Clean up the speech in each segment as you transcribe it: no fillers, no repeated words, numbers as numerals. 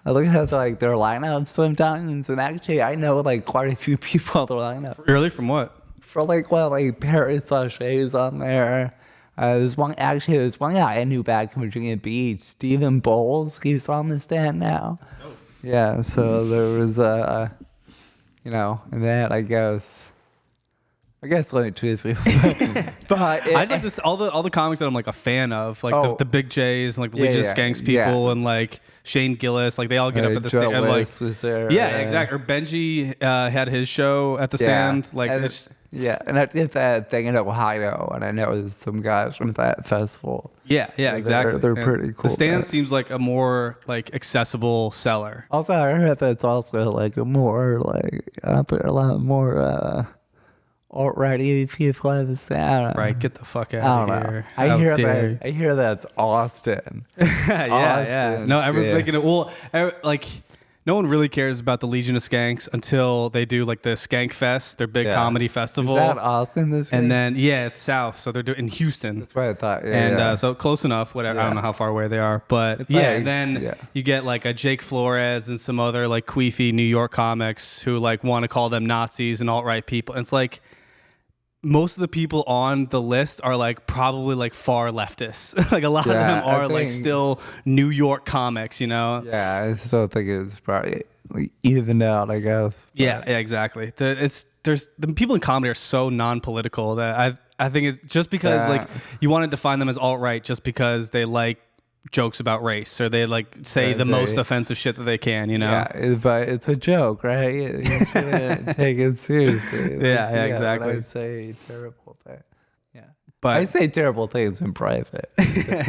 I look at like their lineup sometimes, and actually I know like quite a few people on their lineup. Really? From what? For like Paris Lachey's on there. There's one guy I knew back in Virginia Beach, Stephen Bowles. He's on the stand now. Yeah, so there was and then I guess only 2 or 3. But I like this all the comics that I'm like a fan of, like the Big J's and like the Legion of Skanks people and like Shane Gillis, like they all get up at the stand. And, like, was there, yeah, exactly. Or Benji had his show at the stand. Like and I did that thing in Ohio, and I know there's some guys from that festival. Yeah, exactly. They're pretty cool. The stand seems like a more like accessible seller. Also, I heard that's also like a more like out there a lot more alt-righty people at the stand. Right, get the fuck out of here. I hear that's Austin. Yeah. No, everyone's making it. Well, like no one really cares about the Legion of Skanks until they do like the Skank Fest, their big comedy festival. Is that Austin this year? And then it's south, so they're doing in Houston. That's what I thought. So close enough. Whatever. I don't know how far away they are, but it's and then you get like a Jake Flores and some other like queefy New York comics who like want to call them Nazis and alt-right people. And it's like, most of the people on the list are like probably like far leftists. Like a lot of them are like still New York comics, you know? Yeah, I still think it's probably like evened out, I guess. But. Yeah, exactly. There's the people in comedy are so non-political that I think it's just because like you want to define them as alt-right just because they like jokes about race or they like say the most offensive shit that they can, you know? Yeah, but it's a joke, right? You shouldn't take it seriously. Yeah, exactly. I say terrible things. Yeah. But I say terrible things in private.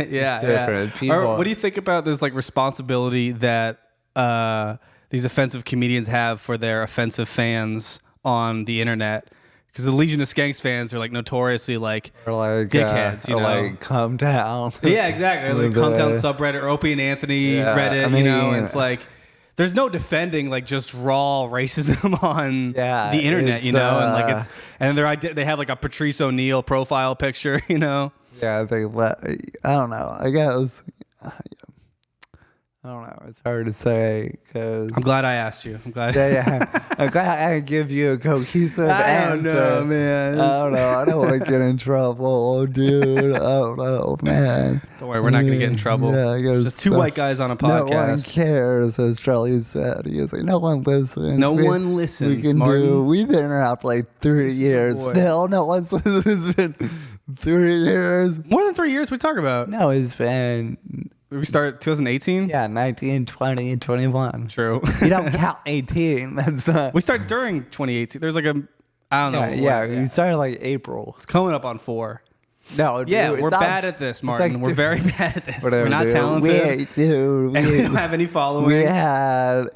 Yeah. Or what do you think about this like responsibility that these offensive comedians have for their offensive fans on the internet? Because the Legion of Skanks fans are like notoriously like dickheads, you know? Like Come Down. Yeah, exactly. Like Come Down subreddit or Opie and Anthony Reddit, you know? And it's like there's no defending like just raw racism on the internet, you know? And like they have like a Patrice O'Neill profile picture, you know? Yeah, I don't know. I guess I don't know. It's hard to say because I'm glad I asked you. I'm glad. I'm glad I can give you a cohesive answer. I don't know, man. I don't know. I don't want to get in trouble, dude. I don't know, man. Don't worry, we're not gonna get in trouble. Yeah, just two white guys on a podcast. No one cares, as Charlie said. He was like, no one listens. No one listens. We've been around for like 30 years. Still, no one's listened. It's been 3 years. More than 3 years. We talk about. No, it's been. We start 2018? Yeah, 19, 20, and 21. True. You don't count 18. That's not. We start during 2018. There's like I don't know. Yeah, we started like April. It's coming up on 4. No, dude, yeah, we're bad at this, Martin. Like, we're very bad at this. Whatever, we're not talented. We don't have any following. We have,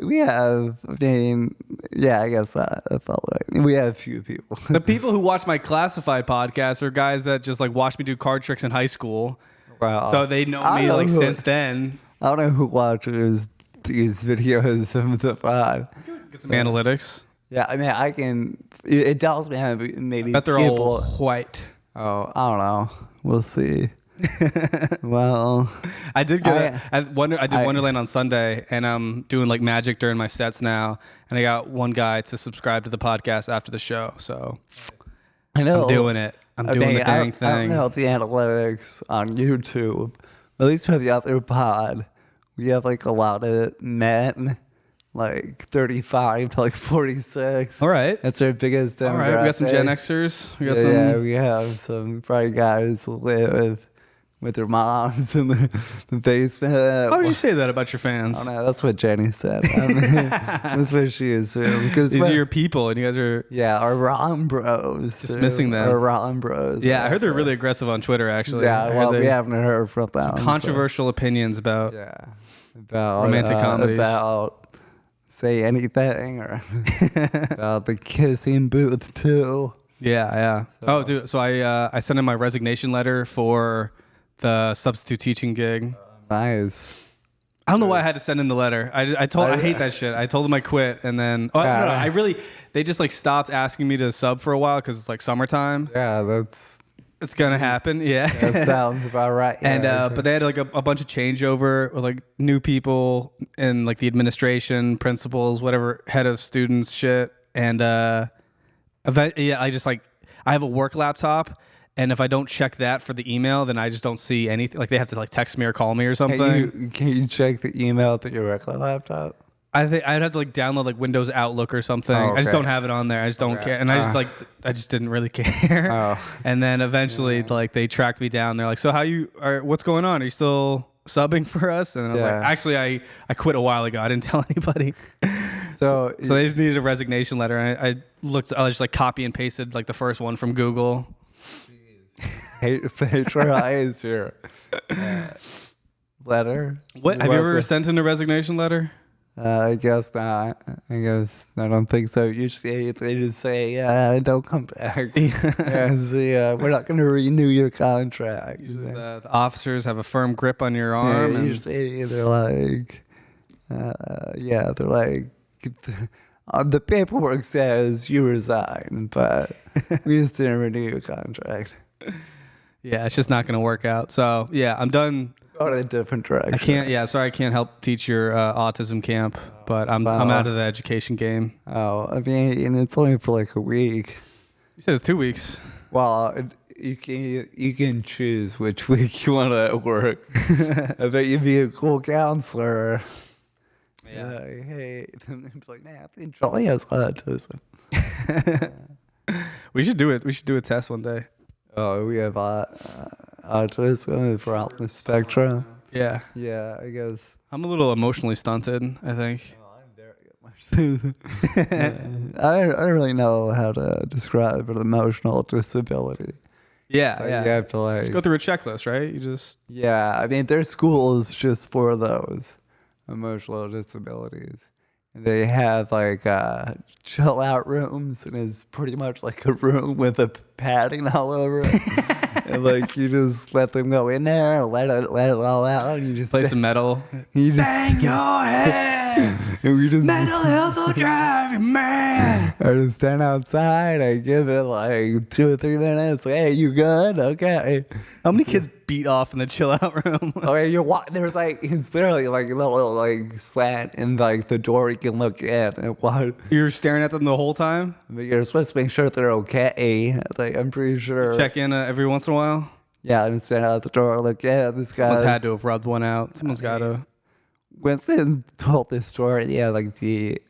I mean, yeah, I guess that following. We have a few people. The people who watch my Classified podcast are guys that just like watched me do card tricks in high school. Wow. So they know me like since then. I don't know who watches these videos of the pod. Get some analytics. Yeah, I mean, I can. It tells me how maybe. I bet they're all white. Oh, I don't know. We'll see. Well, I did Wonderland on Sunday, and I'm doing like magic during my sets now, and I got one guy to subscribe to the podcast after the show. So I know I'm doing it. I'm doing the dang thing. I don't know the analytics on YouTube. At least for the other pod, we have like a lot of men, like 35 to like 46. All right. That's our biggest demographic. All right. We got some Gen Xers. We have some probably guys who live with their moms in the basement. Why would you say that about your fans? I don't know. That's what Jenny said. I mean, that's what she assumed. Because these are your people, and you guys are our Ron bros. Dismissing them. Our Ron bros. Yeah, I heard they're really aggressive on Twitter. Actually, yeah. Well, we haven't heard from them. Some controversial opinions about romantic comedies. About Say Anything or about the kissing booth too. Yeah. So. Dude. So I sent in my resignation letter for the substitute teaching gig. Nice. I don't know why I had to send in the letter. I hate that shit. I told them I quit, and then they just like stopped asking me to sub for a while because it's like summertime. Yeah, that's It's gonna happen. Yeah. That sounds about right. And Yeah, but they had like a bunch of changeover with like new people in like the administration, principals, whatever, head of students shit. And yeah, I have a work laptop, and if I don't check that for the email, then I just don't see anything. Like they have to like text me or call me or something. can you check the email through your regular laptop? I think I'd have to like download like Windows Outlook or something. Oh, I just okay. don't have it on there. I just don't care. And I just didn't really care. Oh. And then eventually like they tracked me down. They're like, so what's going on? Are you still subbing for us? And I was like, actually, I quit a while ago. I didn't tell anybody. So they just needed a resignation letter. And I just like copy and pasted like the first one from Google. patronize your letter. What have you ever sent in a resignation letter? I guess not. I don't think so. Usually they just say, don't come back. We're not going to renew your contract. The officers have a firm grip on your arm. Yeah, usually they're like, they're like, the paperwork says you resign, but we just didn't renew your contract. Yeah, it's just not going to work out. So yeah, I'm done. Go in a different direction. I can't. Yeah, sorry, I can't help teach your autism camp, but I'm out of the education game. Oh, I mean, it's only for like a week. You said it's 2 weeks. Well, you can choose which week you want to work. I bet you'd be a cool counselor. Yeah. Like, hey, like, man, I think Charlie has autism. We should do it. We should do a test one day. Oh, we have autism for out the spectrum. Yeah. Yeah, I guess. I'm a little emotionally stunted, I think. I don't really know how to describe an emotional disability. Yeah, So yeah. you have to like. Just go through a checklist, right? You just. Yeah, I mean, there's schools just for those emotional disabilities. And they have like chill out rooms, and it's pretty much like a room with a padding all over it. And like you just let them go in there, let it all out, and you just Play some metal. you just, Bang your head. and we just Mental health will drive you mad. I just stand outside. I give it like 2 or 3 minutes. Hey, you good? Okay. How many kids beat off in the chill out room? Okay, there's like it's literally like a little like slant in like the door you can look in and watch. You're staring at them the whole time? But you're supposed to make sure they're okay. Like I'm pretty sure. Check in every once in a while? Yeah, and stand out the door like, yeah, this guy. Someone's had to have rubbed one out. Someone's got to. Winston told this story. Yeah, like he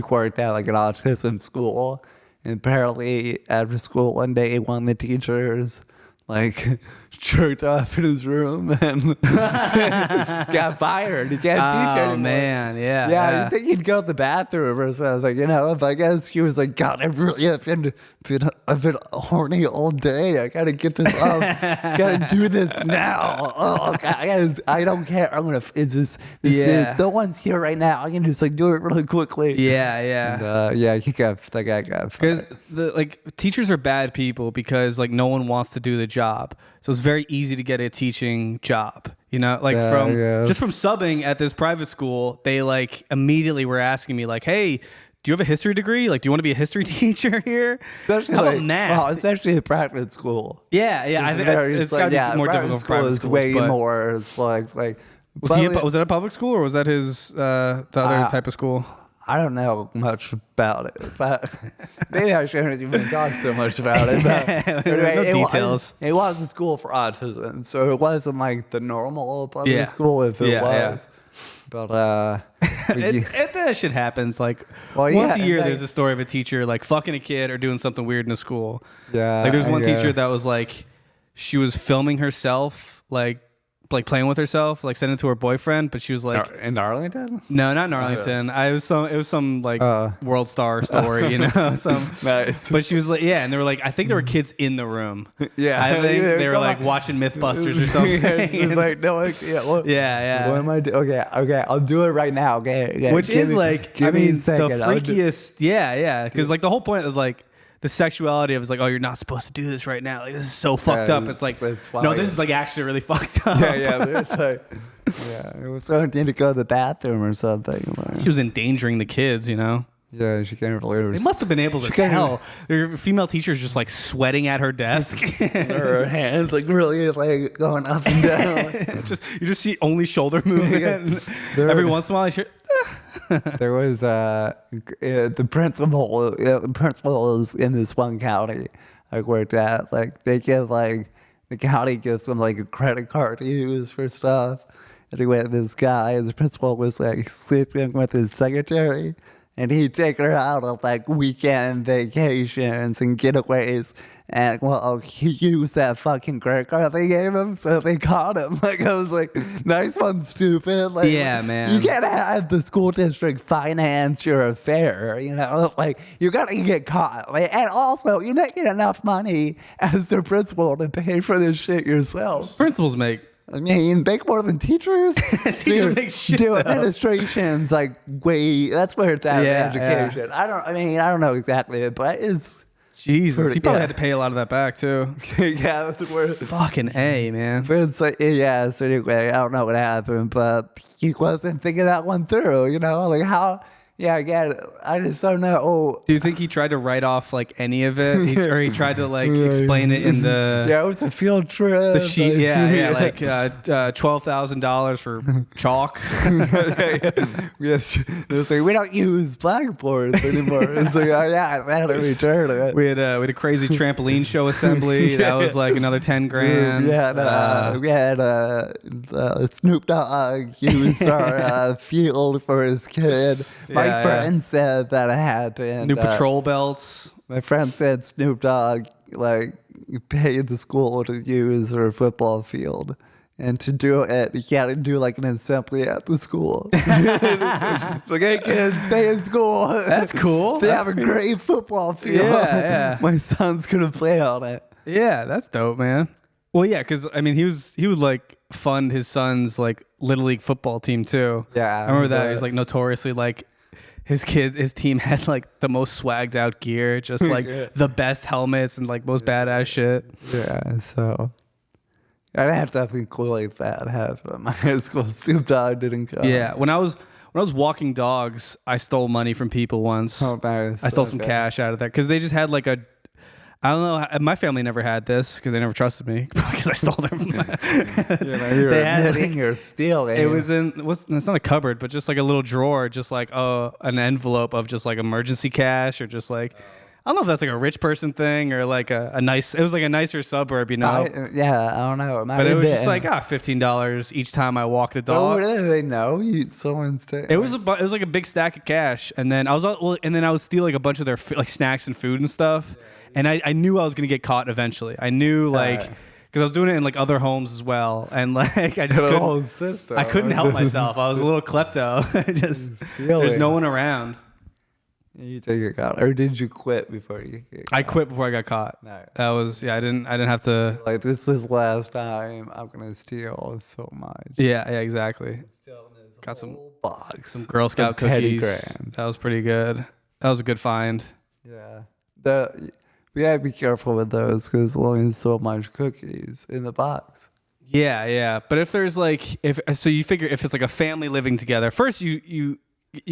worked at like an autism school, and apparently after school one day, one of the teachers like jerked off in his room and got fired. He can't teach anymore. Oh man, yeah. Yeah, you think he'd go to the bathroom or something, If I guess he was like, God, I've been horny all day. I gotta get this off. Gotta do this now. Oh God, I don't care. No one's here right now. I can just like do it really quickly. Yeah, yeah. And, that guy got fired. Because teachers are bad people because like no one wants to do the job. So it's very easy to get a teaching job. Just from subbing at this private school, they like immediately were asking me like, hey, do you have a history degree? Like, do you want to be a history teacher here? Especially How about math? Well, especially at private school. Yeah. I think it's got to be more difficult for private schools. schools. Way but more. It's like. was that a public school or was that his the other type of school? I don't know much about it, but maybe I shouldn't even talk so much about it. But anyway, no details. It was a school for autism, so it wasn't like the normal public school if it was. But that shit happens. Like once a year, there's a story of a teacher like fucking a kid or doing something weird in a school. Yeah, like there's one teacher that was like, she was filming herself like playing with herself, like sending it to her boyfriend, but she was like in Arlington. No, not in Arlington. It was some like World Star story, Nice. But she was like, yeah, and they were like, I think there were kids in the room. Yeah, I think they were like watching MythBusters or something. It's like no, yeah. What am I doing? Okay, I'll do it right now. Okay. Which is like, give me a the second. freakiest. Yeah, because like the whole point is like. The sexuality of it's like, oh, you're not supposed to do this right now. Like this is so fucked up. It's like, no, this is like actually really fucked up. Yeah. It's like, it was so I need to go to the bathroom or something. She was endangering the kids, Yeah, Yeah, she can't really. They must have been able to can't tell. Their female teacher is just like sweating at her desk. Her hands like really like going up and down. You just see only shoulder movement. Every once in a while, There was the principals in this one county I worked at. Like they give like the county gives them like a credit card to use for stuff. Anyway, this guy, the principal, was like sleeping with his secretary, and he'd take her out on like weekend vacations and getaways. And well, he used that fucking credit card they gave him, so they caught him. Like I was like, nice one, stupid. Like, yeah, man. You can't have the school district finance your affair, you know? Like, you gotta get caught. Like, and also, you're not getting enough money as the principal to pay for this shit yourself. Principals make. I mean, make more than teachers. Teachers make shit. Do administration's like way. That's where it's at in Yeah, education. I don't know exactly, but it's. Jesus, he probably yeah. had to pay a lot of that back too. Yeah, that's where. Fucking A, man. But it's like, yeah. So anyway, I don't know what happened, but he wasn't thinking that one through. You know, like how. Yeah, again, I just don't know. Do you think he tried to write off like any of it, or he tried to like explain it in the Yeah, it was a field trip. the sheet? like- Yeah, like $12,000 for chalk. Yes, it's like we don't use blackboards anymore. It's like, oh yeah, I had to return it. We had a crazy trampoline show assembly. That was like another 10 grand. We had Snoop Dogg used our field for his kid. My Yeah, friend said that happened. New patrol belts. My friend said Snoop Dogg like paid the school to use her football field. And to do it, he had to do like an assembly at the school. Like, hey kids, stay in school. That's cool. They That's have a pretty- great football field. Yeah. My son's gonna play on it. Yeah, that's dope, man. Well, yeah, because I mean, he would like fund his son's like little league football team too. Yeah, I remember that. but- He was like notoriously like his team had like the most swagged out gear, just like Yeah. the best helmets and like most badass shit. Yeah, so I'd have something cool like that happen at my high school. Snoop Dogg didn't come. Yeah, when I was walking dogs, I stole money from people once. Oh, nice. I stole some Okay. cash out of that because they just had like a. I don't know. My family never had this because they never trusted me because I stole them. You know, you're They had, admitting like- you're stealing. It was in it's not a cupboard, but just like a little drawer, just like an envelope of just like emergency cash or just like I don't know if that's like a rich person thing or like a nice. It was like a nicer suburb, you know. I don't know. It might But it have was just been. like $15 each time I walk the Oh, dog. do they know you? Someone's taking. It was it was like a big stack of cash, and then I would steal like a bunch of their like snacks and food and stuff, and I knew I was gonna get caught eventually. I knew like because I was doing it in like other homes as well, and like I just the whole couldn't, system. I couldn't help myself. I was a little klepto. Just there's no one around. You take your cut, or did you quit before you? Get I caught? quit before I got caught. No. That was I didn't have to. Like this is last time I'm gonna steal so much. Yeah, exactly. Got some Box. some Girl Scout of Teddy cookies. Grahams. That was pretty good. That was a good find. Yeah. We gotta be careful with those because there's only so much cookies in the box. Yeah. But if there's like you figure if it's like a family living together, first you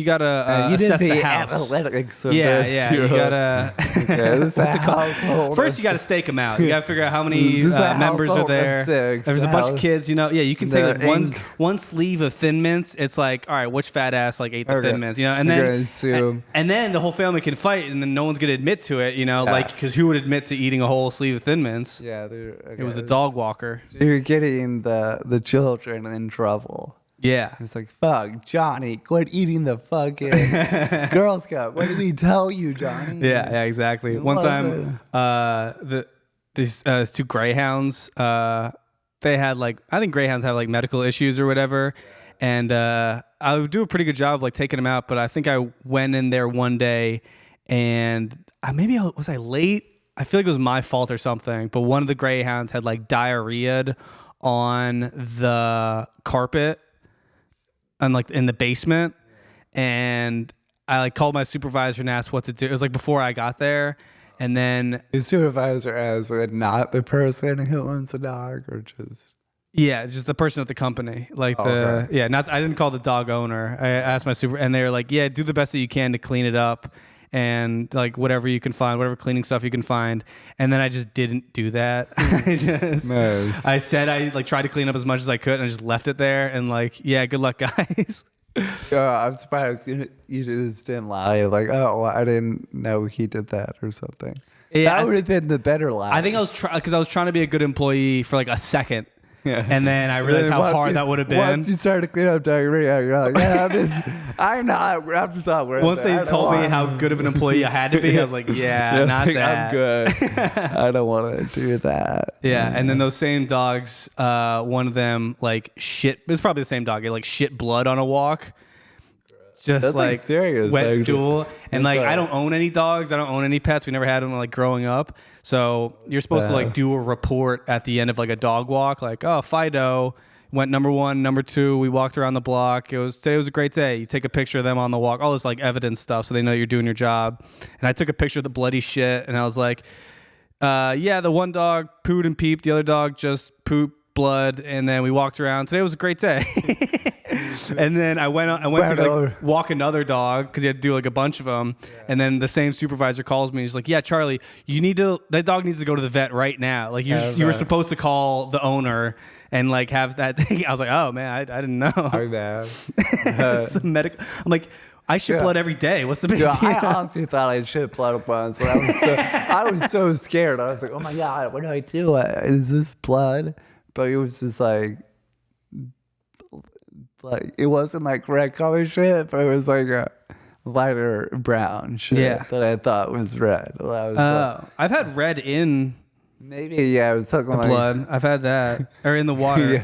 gotta You did assess the the house. analytics of Yeah, this. yeah. You You're gotta. okay, this is a household. First, you got to stake them out. You got to figure out how many This is a members are household of there. six. There's a bunch of House- kids. You know, yeah. You can say The like ink. one sleeve of Thin Mints. It's like, all right, which fat ass like ate the Okay. Thin Mints? You know, and You're then gonna assume- and then the whole family can fight, and then no one's gonna admit to it. You know, Yeah. like because who would admit to eating a whole sleeve of Thin Mints? Yeah, It was a dog walker. So you're getting the children in trouble. Yeah. It's like, fuck, Johnny, quit eating the fucking Girl Scout. What did we tell you, Johnny? Yeah, exactly. It One wasn't. time, these two greyhounds, they had like I think greyhounds have like medical issues or whatever, and I would do a pretty good job of like taking them out. But I think I went in there one day, and was I late? I feel like it was my fault or something. But one of the greyhounds had like diarrheaed on the carpet and like in the basement, and I like called my supervisor and asked what to do. It was like before I got there, and then Your supervisor as not the person who owns a dog, or just Yeah, just the person at the company, like okay. yeah. Not I didn't call the dog owner. I asked my super, and they were like, yeah, do the best that you can to clean it up, and like whatever you can find, whatever cleaning stuff you can find. And then I just didn't do that. Nice. I said I like tried to clean up as much as I could, and I just left it there. And like, yeah, good luck, guys. I'm surprised you just didn't lie. Like, oh, I didn't know he did that or something. Yeah, That would have been the better lie. I think I was because I was trying to be a good employee for like a second. Yeah. And then I realized how hard that would have been. Once you started cleaning up diarrhea, you're like, yeah, I'm not worth Once it. they I don't told me want- how good of an employee I had to be, I was like, yeah, not like, that. I'm good. I don't want to do that. Yeah, and then those same dogs, one of them like shit. It's probably the same dog. It like shit blood on a walk. Just That's, like, like serious, wet actually. stool. And like That's, I don't own any dogs. I don't own any pets. We never had them like growing up. So you're supposed to like do a report at the end of like a dog walk. Like, oh, Fido went number 1, number 2. We walked around the block. Today was a great day. You take a picture of them on the walk. All this like evidence stuff, so they know you're doing your job. And I took a picture of the bloody shit, and I was like, yeah, the one dog pooed and peeped. The other dog just pooped blood, and then we walked around. Today was a great day. And then I went to like walk another dog because you had to do like a bunch of them. Yeah. And then the same supervisor calls me. He's like, "Yeah, Charlie, that dog needs to go to the vet right now. Like you were supposed to call the owner and like have that thing." I was like, "Oh man, I didn't know." I'm bad. Medical. I'm like, I shit blood every day. What's the big deal? I honestly thought I shit blood once. And I was so scared. I was like, oh my God, what do I do? Is this blood? But it was just like it wasn't like red color shit, but it was like a lighter brown shit that I thought was red. I've had red in maybe it was something like blood. I've had that or in the water.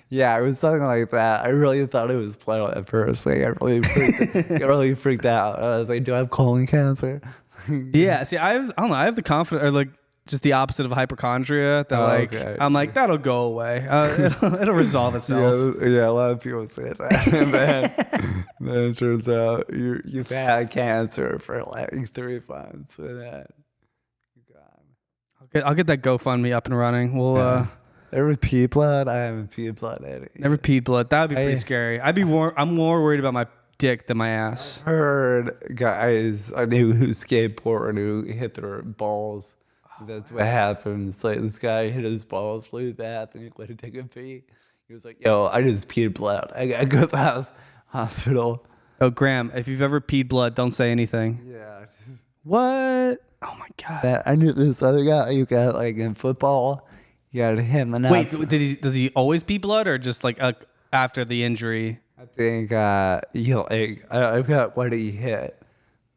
Yeah, it was something like that. I really thought it was blood at first. Like, I really freaked out. I was like, do I have colon cancer? Yeah, see, I don't know. I have the confidence, or like just the opposite of hypochondria. That I'm like, that'll go away. It'll resolve itself. Yeah, a lot of people say that. And then it turns out you've had cancer for like 3 months. And then you're gone. I'll get that GoFundMe up and running. We'll Never pee blood? I haven't peed blood any. Never peed blood. That would be pretty scary. I'm more worried about my dick than my ass. I've heard guys I knew who skateboard who hit their balls. That's what happens. Like, this guy hit his balls really bad and he went to take a pee. He was like, yo, I just peed blood. I gotta go to the hospital. Oh, Graham, if you've ever peed blood, don't say anything. Yeah. What? Oh my God. I knew this other guy you got like in football. You got him and wait, does he always pee blood or just like after the injury? I think I forgot what he hit.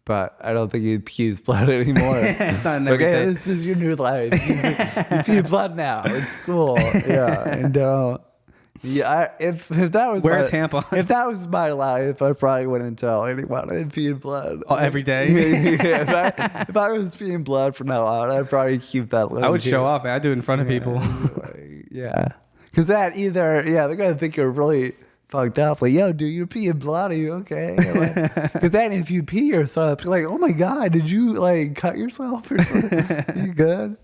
But I don't think he pees blood anymore. It's not an okay, everyday. this is your new life. You pee blood now. It's cool. Yeah, and if that was wear a tampon. If that was my life, I probably wouldn't tell anyone I peed blood. Oh, every day. Yeah, if I was peeing blood from now on, I'd probably keep that. I would show off, man. I'd do it in front of people. Yeah, because that they're gonna think you're really fucked up. Like, yo, dude, you're peeing blood. Are you okay? Because then if you pee yourself, you're like, oh my God, did you like cut yourself or something? You good?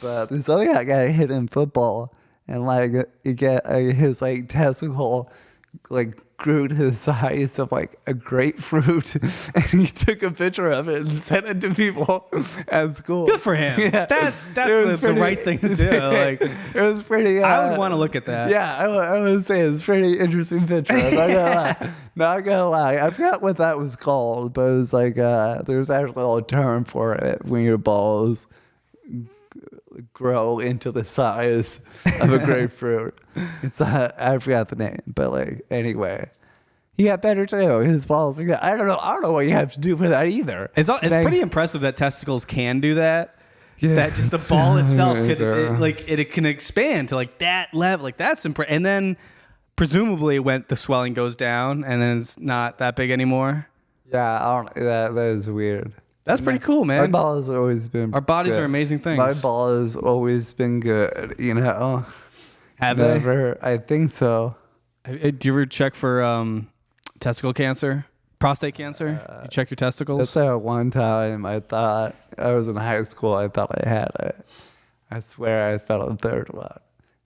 But this other guy got hit in football and like his like testicle like grew to the size of like a grapefruit, and he took a picture of it and sent it to people at school. Good for him. Yeah. That's the right thing to do. Like, it was pretty. I would want to look at that. Yeah, I would say it's a pretty interesting picture. I'm not gonna lie. Not gonna lie. I forgot what that was called, but it was like there's actually a term for it when your balls grow into the size of a grapefruit. It's I forgot the name, but like anyway, he got better too. His balls are good. I don't know what you have to do for that either. It's pretty impressive that testicles can do that. Yeah, that just the ball itself it can expand to like that level. Like that's impressive. And then presumably the swelling goes down and then it's not that big anymore. Yeah, that is weird. That's pretty cool, man. My ball has always been. Our bodies good. are amazing things. My ball has always been good. You know. Have Never. I think so. Do you ever check for testicle cancer, prostate cancer? You check your testicles. That's that one time I thought I was in high school. I thought I had it. I swear I felt a third lot.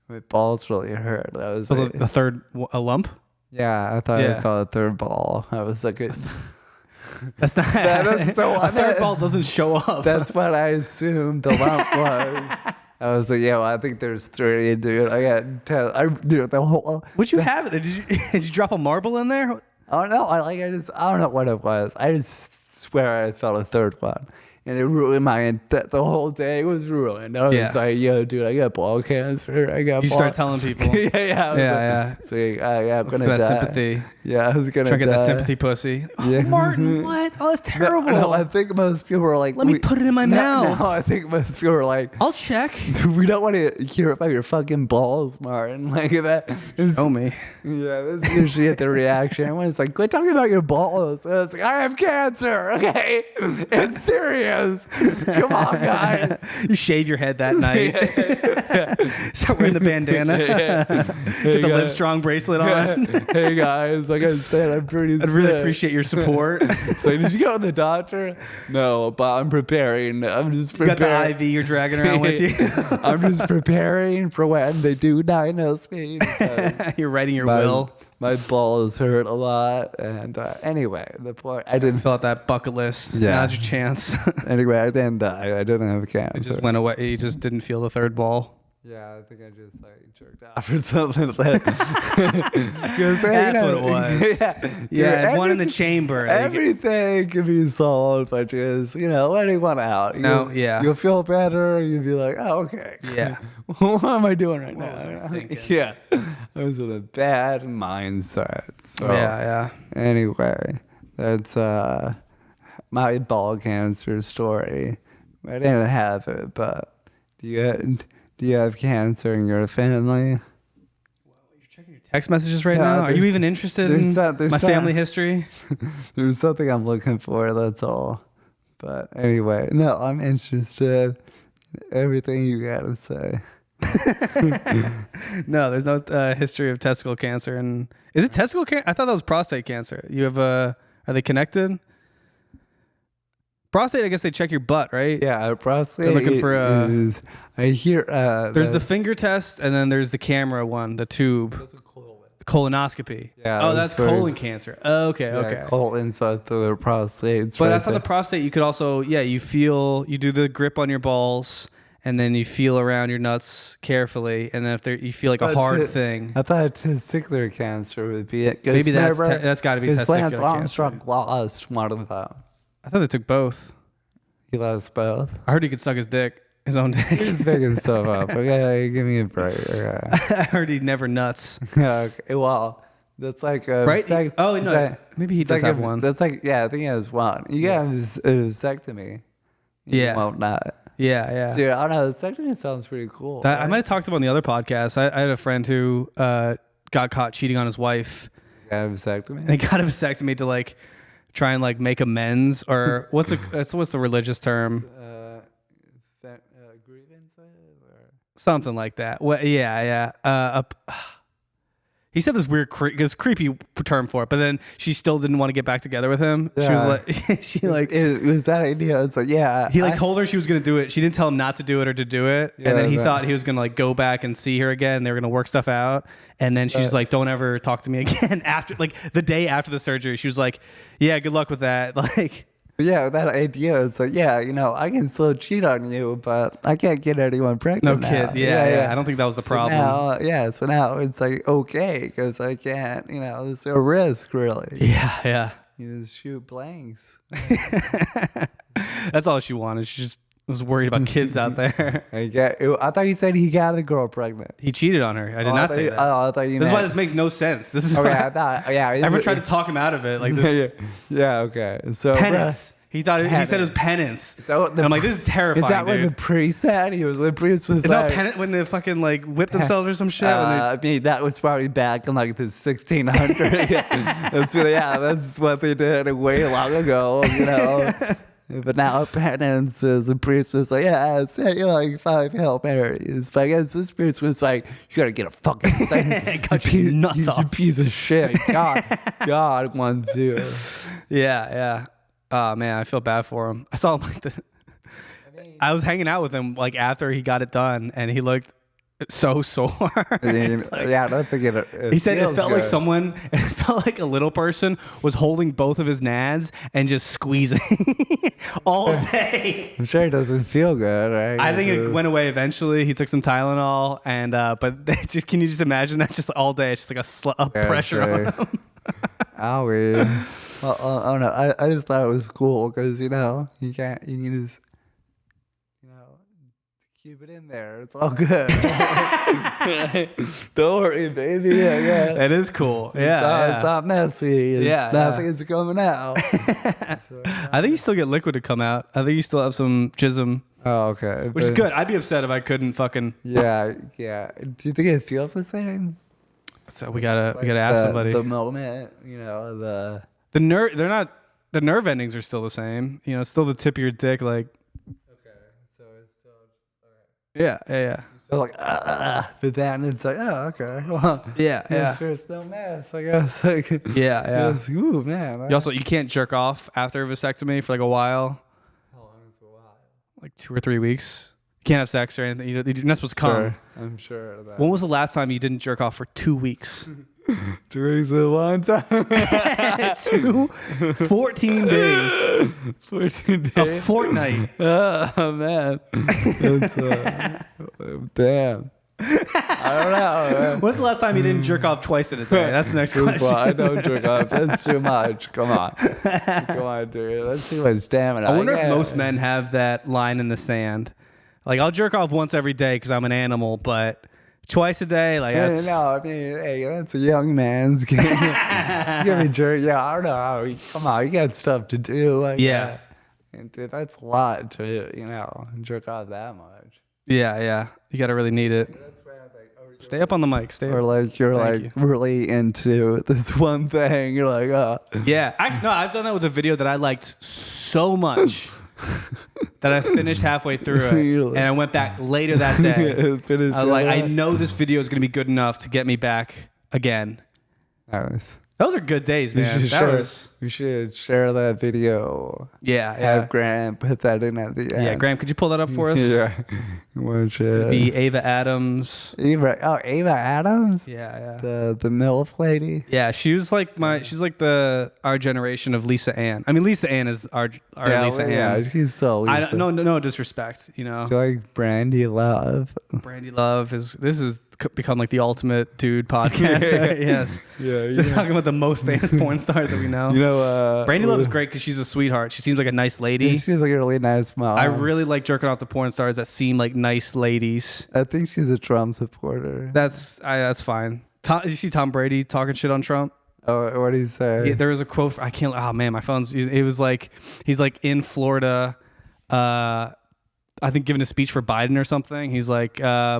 It My balls really hurt. That was So the third a lump. yeah. I thought Yeah. I felt a third ball. I was like, That's not. that's the a one third that- ball doesn't show up. that's what I assumed the lump was. I was like, yeah, well, I think there's 3, dude. I got 10. Dude, the whole. Would you have it? Did you did you drop a marble in there? I don't know. I don't know what it was. I just swear I felt a third one. And it ruined the whole day was ruined. I was Yeah. like, yo, dude, I got ball cancer. I got You ball. start telling people. yeah, yeah. I was Yeah, like, So I'm For gonna that die. sympathy. Yeah, I was gonna Try to get die. that sympathy pussy. Oh, Yeah. Martin, what? Oh, that's terrible. No, I think most people were like, Let me put it in my mouth. No, I think most people were like, I'll check. we don't want to hear about your fucking balls, Martin. Like that. Is, Oh me. Yeah, that's usually the reaction. Everyone's like, quit talking about your balls. And I was like, I have cancer, okay? It's serious. Come on, guys. You shave your head that night. Start wearing the bandana. Get Get the Livestrong bracelet on. Hey, guys, like I said, I'm pretty I'd really sick. appreciate your support. So did you go to the doctor? No, but I'm preparing. I'm just You got preparing. the IV you're dragging around with you. I'm just preparing for when they do diagnose me. because You're writing your my, will. my balls hurt a lot. And anyway, the point, I didn't. Fill out that bucket list. Yeah. Now's your chance. Anyway, I didn't die. I didn't have cancer. It just went away. You just didn't feel the third ball. Yeah, I think I just like jerked off or something. That's what it was. Yeah, Yeah, one in the everything- chamber. Everything can be solved by just, letting one out. No, yeah. You'll feel better. You'll be like, oh, okay. Yeah. What am I doing right was now? I thinking? Yeah. I was in a bad mindset. So Yeah. anyway, that's my ball cancer story. I didn't have it, but do you have cancer in your family? You're checking your text messages right No, now? Are you there's- even interested there's in some- there's my some- family history? There's something I'm looking for, that's all. But anyway, no, I'm interested in everything you gotta say. No, there's no history of testicle cancer. And is it testicle cancer? I thought that was prostate cancer. You have are they connected? Prostate, I guess they check your butt, right? Yeah, prostate They're looking for, is, I hear, There's the finger test, and then there's the camera one, the tube. Colonoscopy. Yeah, Oh, that's that's for- colon cancer. Oh, okay, okay. colons up to the prostate. But I thought the prostate, you could also, you do the grip on your balls, and then you feel around your nuts carefully, and then if you feel like a hard thing. I thought testicular cancer would be it. 'cause Maybe that's remember, got to be 'cause testicular Lance cancer. Armstrong lost one of them. I thought they took both. He lost both. I heard he could suck his dick, his own dick. He's picking stuff up. Okay, give me a break. Okay. I heard he never nuts. Okay, well, that's like a Right? Oh, no, maybe he it's does like have one. That's like, yeah, I think he has one. You get a vasectomy. Yeah. Well, not. Yeah. Dude, I don't know. Vasectomy sounds pretty cool. I right? might have talked about on the other podcast. I had a friend who got caught cheating on his wife, Yeah, vasectomy. and he got a vasectomy to like try and like make amends, or what's the religious term? Grievances or Something like that. Well, yeah. He said this weird, creepy term for it, but then she still didn't want to get back together with him. She was Yeah. like, it was that idea. It's like, yeah. he told her she was gonna do it. She didn't tell him not to do it or to do it, and then he Yeah, thought he was gonna like go back and see her again. They were gonna work stuff out, and then she's like, "Don't ever talk to me again." After like the day after the surgery, she was like, "Yeah, good luck with that." Like, Yeah, that idea. It's like, yeah, I can still cheat on you, but I can't get anyone pregnant. no now. kids. Yeah. I don't think that was the problem. So now it's like, okay, because I can't, there's a risk, really. Yeah. You just shoot blanks. That's all she wanted. She just was worried about kids out there. I thought you said he got the girl pregnant. He cheated on her. I did not say that. I thought you This is why meant- this makes no sense. This is Okay, why I thought, yeah. everyone tried to talk him out of it. Like this Yeah, okay. So, penance. He thought he said it was penance. So And I'm like, this is terrifying, Is that dude. when the priest said? The priest was Is that like, penance when they fucking like whipped themselves or some shit? I mean, that was probably back in like the 1600s. That's what they did way long ago, But now penance is the priest is like, yeah, I sent you like 5 Hail Marys. But I guess this priest was like, you gotta get a fucking thing. Cut your nuts You off. piece of shit. God wants you. Yeah. Oh man, I feel bad for him. I saw him like I was hanging out with him like after he got it done, and he looked so sore. It's like- Yeah, I don't think it. he said it feels felt like good. it felt like a little person was holding both of his nads and just squeezing all day. I'm sure it doesn't feel good, right? I think it went away eventually. He took some Tylenol, and but just can you just imagine that just all day? It's just like a pressure on okay. him. Owie. Well, I don't know. I just thought it was cool because you can just keep it in there. It's all good. Don't worry, baby. Yeah. It is cool. Yeah, It's not messy. Yeah, Nothing's coming out. I think you still get liquid to come out. I think you still have some jism, Oh, okay. which is good. I'd be upset if I couldn't fucking. Yeah. Do you think it feels the same? So we gotta ask somebody. The moment, The nerve endings are still the same. You know, it's still the tip of your dick. Like, Okay, so it's still yeah. so like, but then it's like, oh, okay. Well, Yeah. it's just no mess, I guess. Like, Yeah. yes, ooh, man. You can't jerk off after a vasectomy for like a while, How long is a while? like 2 or 3 weeks. You can't have sex or anything. You're not supposed to come. Sure, I'm sure of that. When was the last time you didn't jerk off for 2 weeks? 2 weeks is a long time. 14 days. 14 A days. fortnight. Oh, man. That's, damn. I don't know. Man. When's the last time you didn't jerk off twice in a day? That's the next question. Well, I don't jerk off. That's too much. Come on. Come on, dude. Let's see what stamina I wonder if get. most men have that line in the sand. Like, I'll jerk off once every day because I'm an animal, but twice a day, like, that's... No, I mean, hey, that's a young man's game. You be jerk. Yeah, I don't know. Come on, you got stuff to do. Like, Yeah. And dude, that's a lot to, jerk off that much. Yeah. You got to really need it. That's why I think, Stay up on the mic. Stay or up. like you're Thank like really into this one thing. You're like, oh. Yeah. Actually, no, I've done that with a video that I liked so much that I finished halfway through it. And I went back later that day. Finish I was like, it I up. know this video is going to be good enough to get me back again. Nice. Those are good days, We man. should, That share, was... we should share that video. Yeah. Have Grant put that in at the end. Yeah, Graham, could you pull that up for us? Yeah. Watch it. Be Ava Adams. Ava Adams? Yeah. The MILF lady? Yeah, she's like our generation of Lisa Ann. I mean, Lisa Ann is our Lisa Ann. Yeah, she's so Lisa. I don't, no disrespect, you know. Do you like Brandy Love? Brandy Love has become like the ultimate dude podcast. Yes. Yeah. Just talking about the most famous porn stars that we know. Brandy Love is great because she's a sweetheart. She seems like a nice lady. She's like a really nice mom. I really like jerking off the porn stars that seem like nice ladies. I think she's a Trump supporter. That's fine. Did you see Tom Brady talking shit on Trump? Oh, what do you say? There was a quote. I can't. Oh man, my phone's. It was like he's like in Florida. I think giving a speech for Biden or something. He's like, I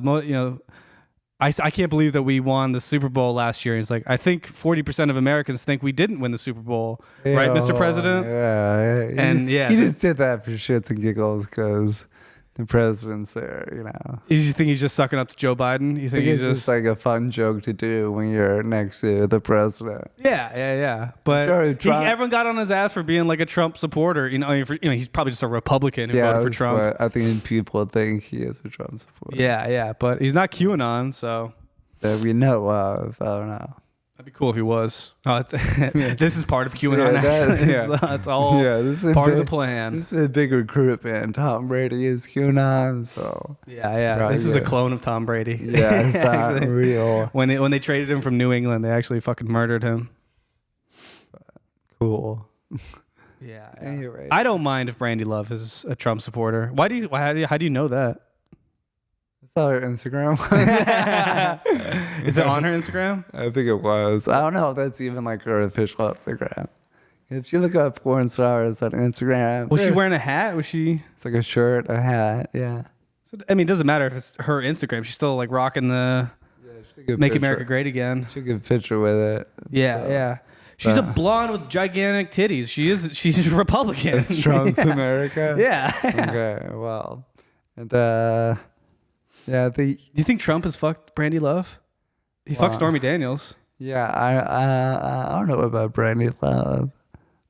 can't believe that we won the Super Bowl last year. He's like, I think 40% of Americans think we didn't win the Super Bowl, right, Mr. President? Yeah. And yeah, he just did that for shits and giggles because the president's there, You think he's just sucking up to Joe Biden? You I think think he's it's just like a fun joke to do when you're next to the president. Yeah. But Sure, Trump- everyone got on his ass for being like a Trump supporter. He's probably just a Republican who voted for that's Trump. what I think people think he is a Trump supporter. Yeah. But he's not QAnon, so That we know of. I don't know. that'd be cool if he was. Oh, this is part of QAnon. Yeah, Actually, yeah. So it's all This is part of the plan. This is a big recruitment. Tom Brady is Yeah. QAnon, so Right, This is a yeah. clone of Tom Brady. yeah, it's not Actually, real. when they traded him from New England, they actually fucking murdered him. Cool. Yeah. Anyway, I don't mind if Brandy Love is a Trump supporter. How do you know that? I saw her Instagram. Is it on her Instagram? I think it was. I don't know if that's even like her official Instagram. If you look up porn stars on Instagram, Was she wearing a hat? Was she? It's like a shirt, a hat. Yeah. I mean, it doesn't matter if it's her Instagram. She's still like rocking the "Make America Great Again." She took a picture with it. Yeah. She's a blonde with gigantic titties. She's a Republican. It's Trump's America. Yeah. Okay. Well, and yeah, Do you think Trump has fucked Brandy Love? He fucked Stormy Daniels. Yeah, I don't know about Brandy Love.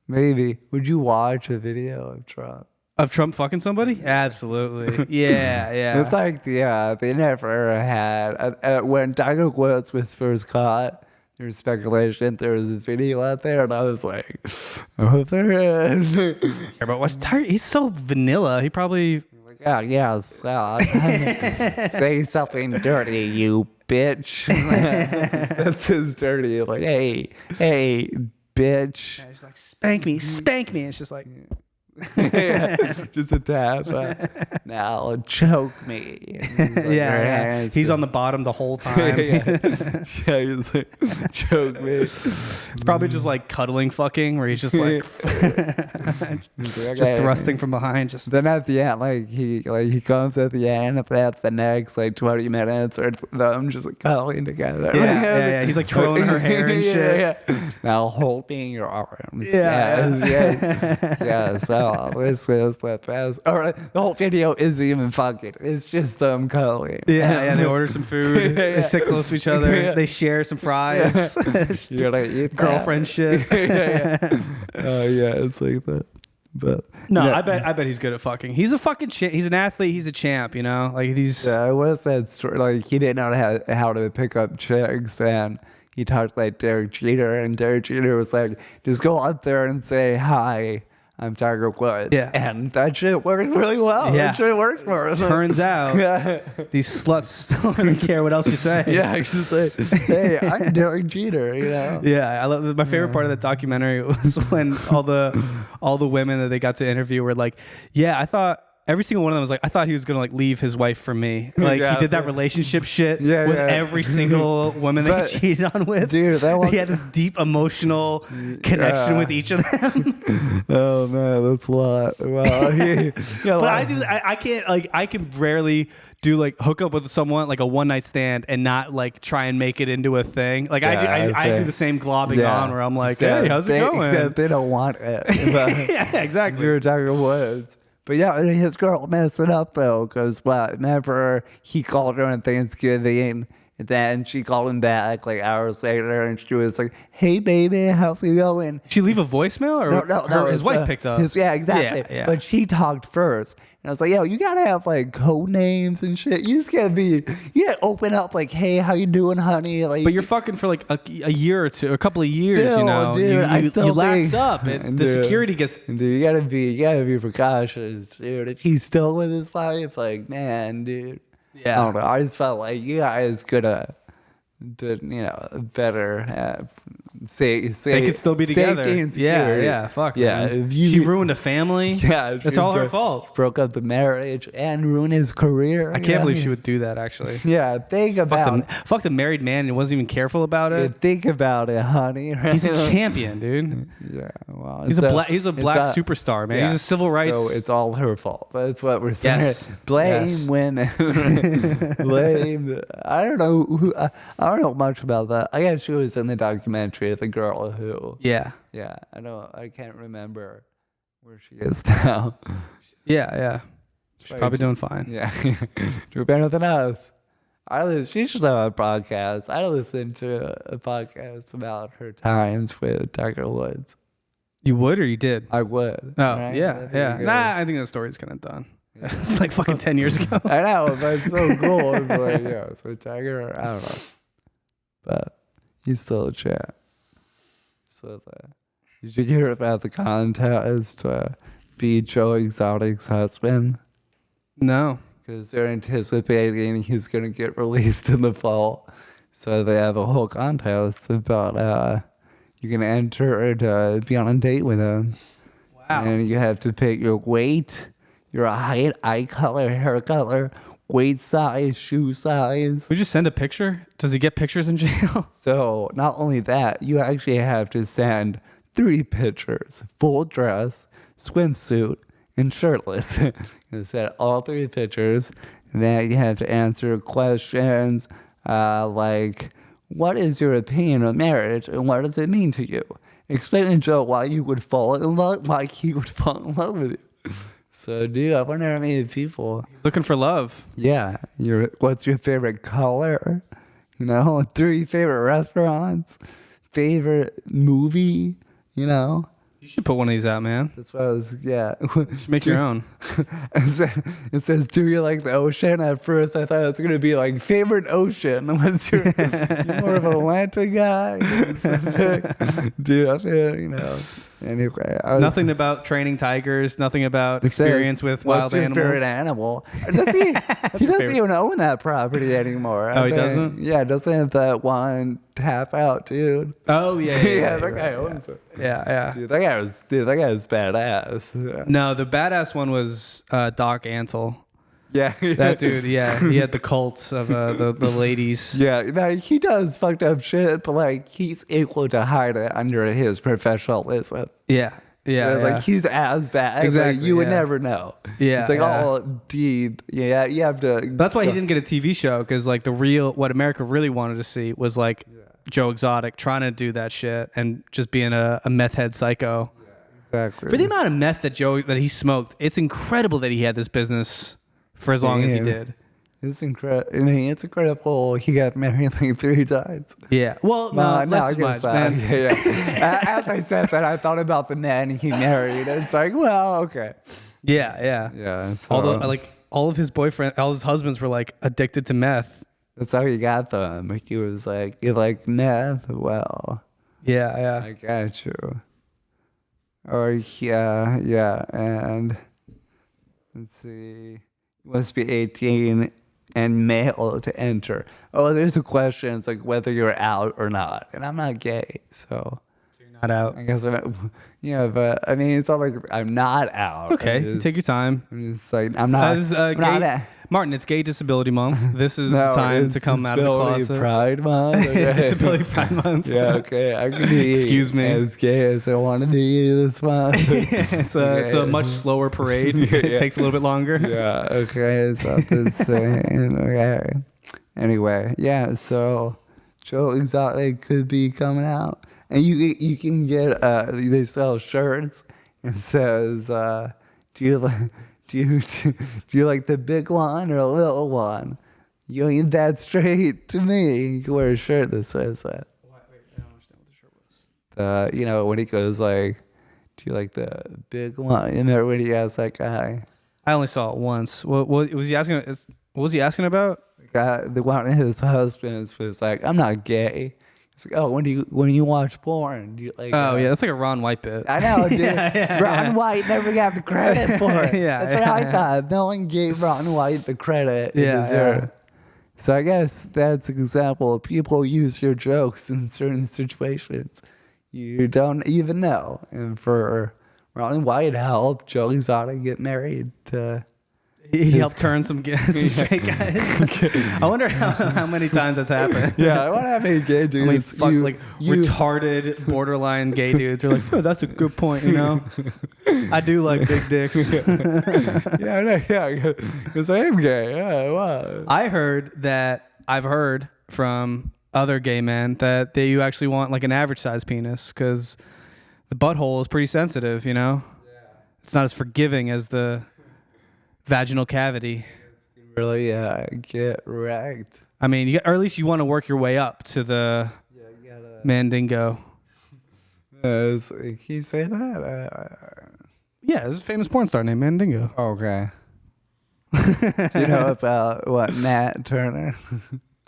Maybe. Would you watch a video of Trump? Of Trump fucking somebody? Absolutely. Yeah, yeah. It's like, yeah, they never had. When Tiger Woods was first caught, there was speculation there was a video out there, and I was like, I hope there is. Yeah, but what's Tiger? He's so vanilla. He probably. Like, yeah, yes, say something dirty, you bitch. That's his dirty. Like, hey, bitch. Yeah, he's like, spank me. It's just like. Yeah, just a tap. Now choke me. Yeah. He's on the bottom the whole time. Yeah, he's like, choke me. It's probably just like cuddling fucking, where he's just like, just thrusting from behind. Just Then at the end, he comes at the end of that the next like 20 minutes or them just like cuddling together. yeah. He's like twirling her hair and shit. Yeah. Now holding your arms. Yeah. Yeah. So this is the best. Or the whole video isn't even fucking. It's just them cuddling. Yeah. They order some food. They sit close to each other. Yeah. They share some fries. You're like, eat that. Girlfriend shit. Yeah. Oh yeah, it's like that. But No, yeah. I bet he's good at fucking. He's a fucking he's an athlete. He's a champ. You know, like these. Yeah, it was that story. Like he didn't know how to pick up chicks, and he talked like Derek Jeter, and Derek Jeter was like, just go up there and say hi. I'm Tiger Woods. Yeah. And that shit worked really well. Yeah. That shit worked for us. Turns out, Yeah. these sluts still don't care what else you say. Yeah, I just say, hey, I'm Derek Jeter, you know? Yeah, I love my favorite part of that documentary was when all the women that they got to interview were like, yeah, I thought every single one of them was like, I thought he was gonna like leave his wife for me. Like Yeah. he did that relationship shit Yeah, with yeah. every single woman that But, he cheated on with. dude, that was- he had this deep emotional connection Yeah. with each of them. Oh, man, that's a lot. Wow. But I can rarely do like hook up with someone like a one night stand and not like try and make it into a thing. Like Yeah, I do the same globbing on where I'm like, hey, how's it going? Except they don't want it. But Yeah, exactly. you're Tiger Woods. But yeah, his girl messed it up though, because remember he called her on Thanksgiving, and then she called him back like hours later, and she was like, "Hey baby, how's it going?" Did she leave a voicemail or No, his it's, wife picked up? Yeah, exactly. Yeah. But she talked first. And I was like, yo, you gotta have like code names and shit. You just you gotta open up like, hey, how you doing, honey? Like, But you're fucking for like a year or two, a couple of years, Still, you know. dude, I you still lax think- up. And the Dude. security gets. dude, you gotta be precautious, dude. If he's still with his wife, like, man, dude. Yeah. I don't know. I just felt like you guys could have been, better. They They could still be together. Safety and Yeah, security. yeah. Fuck. Yeah, man. if you- she ruined a family. Yeah, that's she all her bro- fault. Broke up the marriage and ruined his career. I can't believe she would do that. Actually, Yeah, think about fucked a married man and wasn't even careful about it. Think about it, honey. He's a champion, dude. Yeah, well, He's a black it's superstar, man. yeah. He's a civil rights. So it's all her fault. That's what we're saying. Yes. Blame Yes. women. Blame. I don't know who. I don't know much about that. I guess she was in the documentary. The girl who. Yeah. Yeah, I know. I can't remember where she is now. Yeah. She's probably doing fine. Yeah, do better than us. She should have a podcast. I listened to a podcast about her times with Tiger Woods. You would or you did? I would. Oh, right? yeah. That'd be good. Nah, I think that story's kind of done. It's like fucking 10 years ago. I know, but it's so cool. It's like, yeah, so Tiger, I don't know. But he's still a champ. So, did you hear about the contest to be Joe Exotic's husband? No. Because they're anticipating he's going to get released in the fall. So they have a whole contest about you can enter to be on a date with him. Wow. And you have to pick your weight, your height, eye color, hair color, weight size, shoe size. We just send a picture? Does he get pictures in jail? So not only that, you actually have to send 3 pictures: full dress, swimsuit, and shirtless. You send all 3 pictures. And then you have to answer questions like, what is your opinion of marriage and what does it mean to you? Explain to Joe why you would fall in love, why he would fall in love with you. So, dude, I wonder how many people. He's looking for love. Yeah, what's your favorite color? 3 favorite restaurants, favorite movie. You You should put one of these out, man. That's what I was, yeah. You should make your own. It says, do you like the ocean? At first, I thought it was going to be like, favorite ocean. What's your, you more of an Atlantic guy? Dude, I feel, Anyway. Nothing about training tigers. Nothing about experience with wild what's your animals. favorite animal? Does he doesn't even own that property anymore. Oh, he doesn't? Yeah, doesn't that one tap out, dude? Oh, yeah. Yeah, that guy owns it. Yeah. Dude, that guy was badass. Yeah. No, the badass one was Doc Antle. Yeah, That dude, yeah. He had the cults of the ladies. Yeah, like, he does fucked up shit, but like he's able to hide it under his professionalism. Yeah. Yeah. So, like he's as bad. Exactly, Like, you would yeah. never know. Yeah, it's like yeah. all deep. Yeah, you have to. That's why he didn't get a TV show, because like what America really wanted to see was like Joe Exotic trying to do that shit and just being a meth head psycho. Exactly. For the amount of meth that he smoked, it's incredible that he had this business for as long as he did. It's incredible. I mean, it's incredible. He got married like 3 times. Yeah. Well, no, I less guess much, man. Yeah. As I said that, I thought about the men he married. It's like, well, okay. Yeah. Yeah. So Although, like, all of his husbands were like addicted to meth. that's how he got them. Like, he was like, you like meth? Well, Yeah. I got you. Or yeah. And let's see. Must be 18 and male to enter. Oh, there's a question. It's like whether you're out or not. And I'm not gay, so You're not out. I guess but I mean, it's not like I'm not out. It's okay. Take your time. I'm just like, I'm not. I'm not gay, Martin, it's Gay Disability Month. This is no, the time it's to come out of the Disability closet. Pride Month. Okay. Disability Pride Month. Yeah, okay. I can be Excuse me. as gay as I want to be this month. It's a much slower parade. It takes a little bit longer. Yeah, okay. It's not the same. Okay. Anyway, yeah, so Joe Exotic could be coming out. And you can get they sell shirts. It says do you like the big one or a little one? You ain't that straight to me. You can wear a shirt that says that. Wait, I don't understand what the shirt was. When he goes like, do you like the big one? And then when he asks that guy, I only saw it once. What was he asking? What was he asking about? the one his husband was like, I'm not gay. It's like, oh, when you watch porn, do you like? Oh yeah, that's like a Ron White bit. I know, dude. Ron White never got the credit for it. Yeah, That's what I thought. No one gave Ron White the credit. Yeah. So I guess that's an example of people use your jokes in certain situations you don't even know. And for Ron White helped Joe Exotic get married to. He helped turn some straight guys. I wonder how many times that's happened. Yeah, I want to have any gay dudes. Retarded, borderline gay dudes are like, oh, that's a good point, I do like big dicks. Yeah, because I am gay. Yeah, wow. I've heard from other gay men that you actually want like an average size penis because the butthole is pretty sensitive, Yeah. It's not as forgiving as the vaginal cavity. Really, get wrecked. I mean, or at least you want to work your way up to the Mandingo. Can you say that? Yeah, there's a famous porn star named Mandingo. Okay. Do you know about what Nat Turner?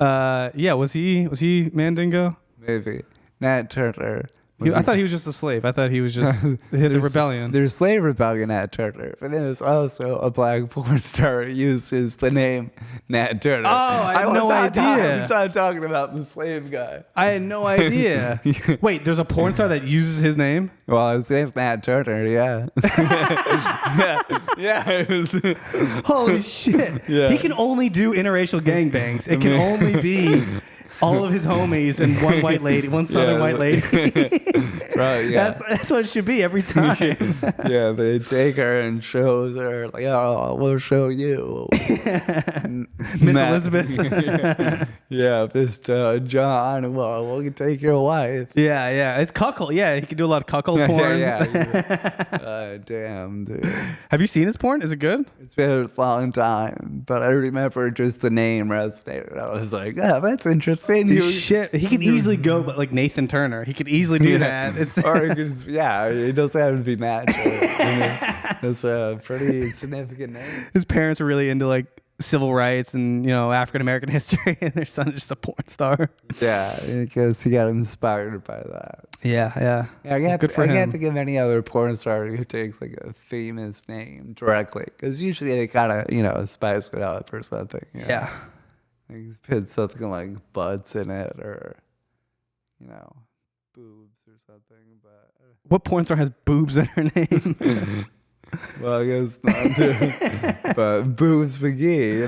Yeah, was he Mandingo? Maybe Nat Turner. I thought he was just a slave. I thought he was just hit the rebellion. There's slave rebellion Nat Turner, but there's also a black porn star who uses the name Nat Turner. Oh, I had no idea. I was not talking about the slave guy. I had no idea. Wait, there's a porn star that uses his name? Well, his name's Nat Turner, yeah. Yeah. Holy shit. Yeah. He can only do interracial gangbangs. It can only be all of his homies and one white lady, one southern white lady. Right, yeah. That's what it should be every time. Yeah, they take her and shows her, like, oh, we'll show you. Miss Elizabeth. Yeah, Mr. John, well, we'll take your wife. Yeah. It's cuckold. Yeah, he can do a lot of cuckold porn. Yeah. Damn, dude. Have you seen his porn? Is it good? It's been a long time, but I remember just the name resonated. I was like, oh, that's interesting. saying he was, Shit, he could easily go, but like Nathan Turner, he could easily do that. It's or he could just, yeah, it doesn't have to be natural. That's a pretty significant name. his parents were really into like civil rights and African American history, and their son is just a porn star. Yeah, because he got inspired by that. Yeah. Yeah, Good for I him. can't think of any other porn star who takes like a famous name directly, because usually they kind of spice it up or something. Yeah. Like put something like butts in it, or boobs or something. But What porn star has boobs in her name? well, I guess not. But Boobs McGee,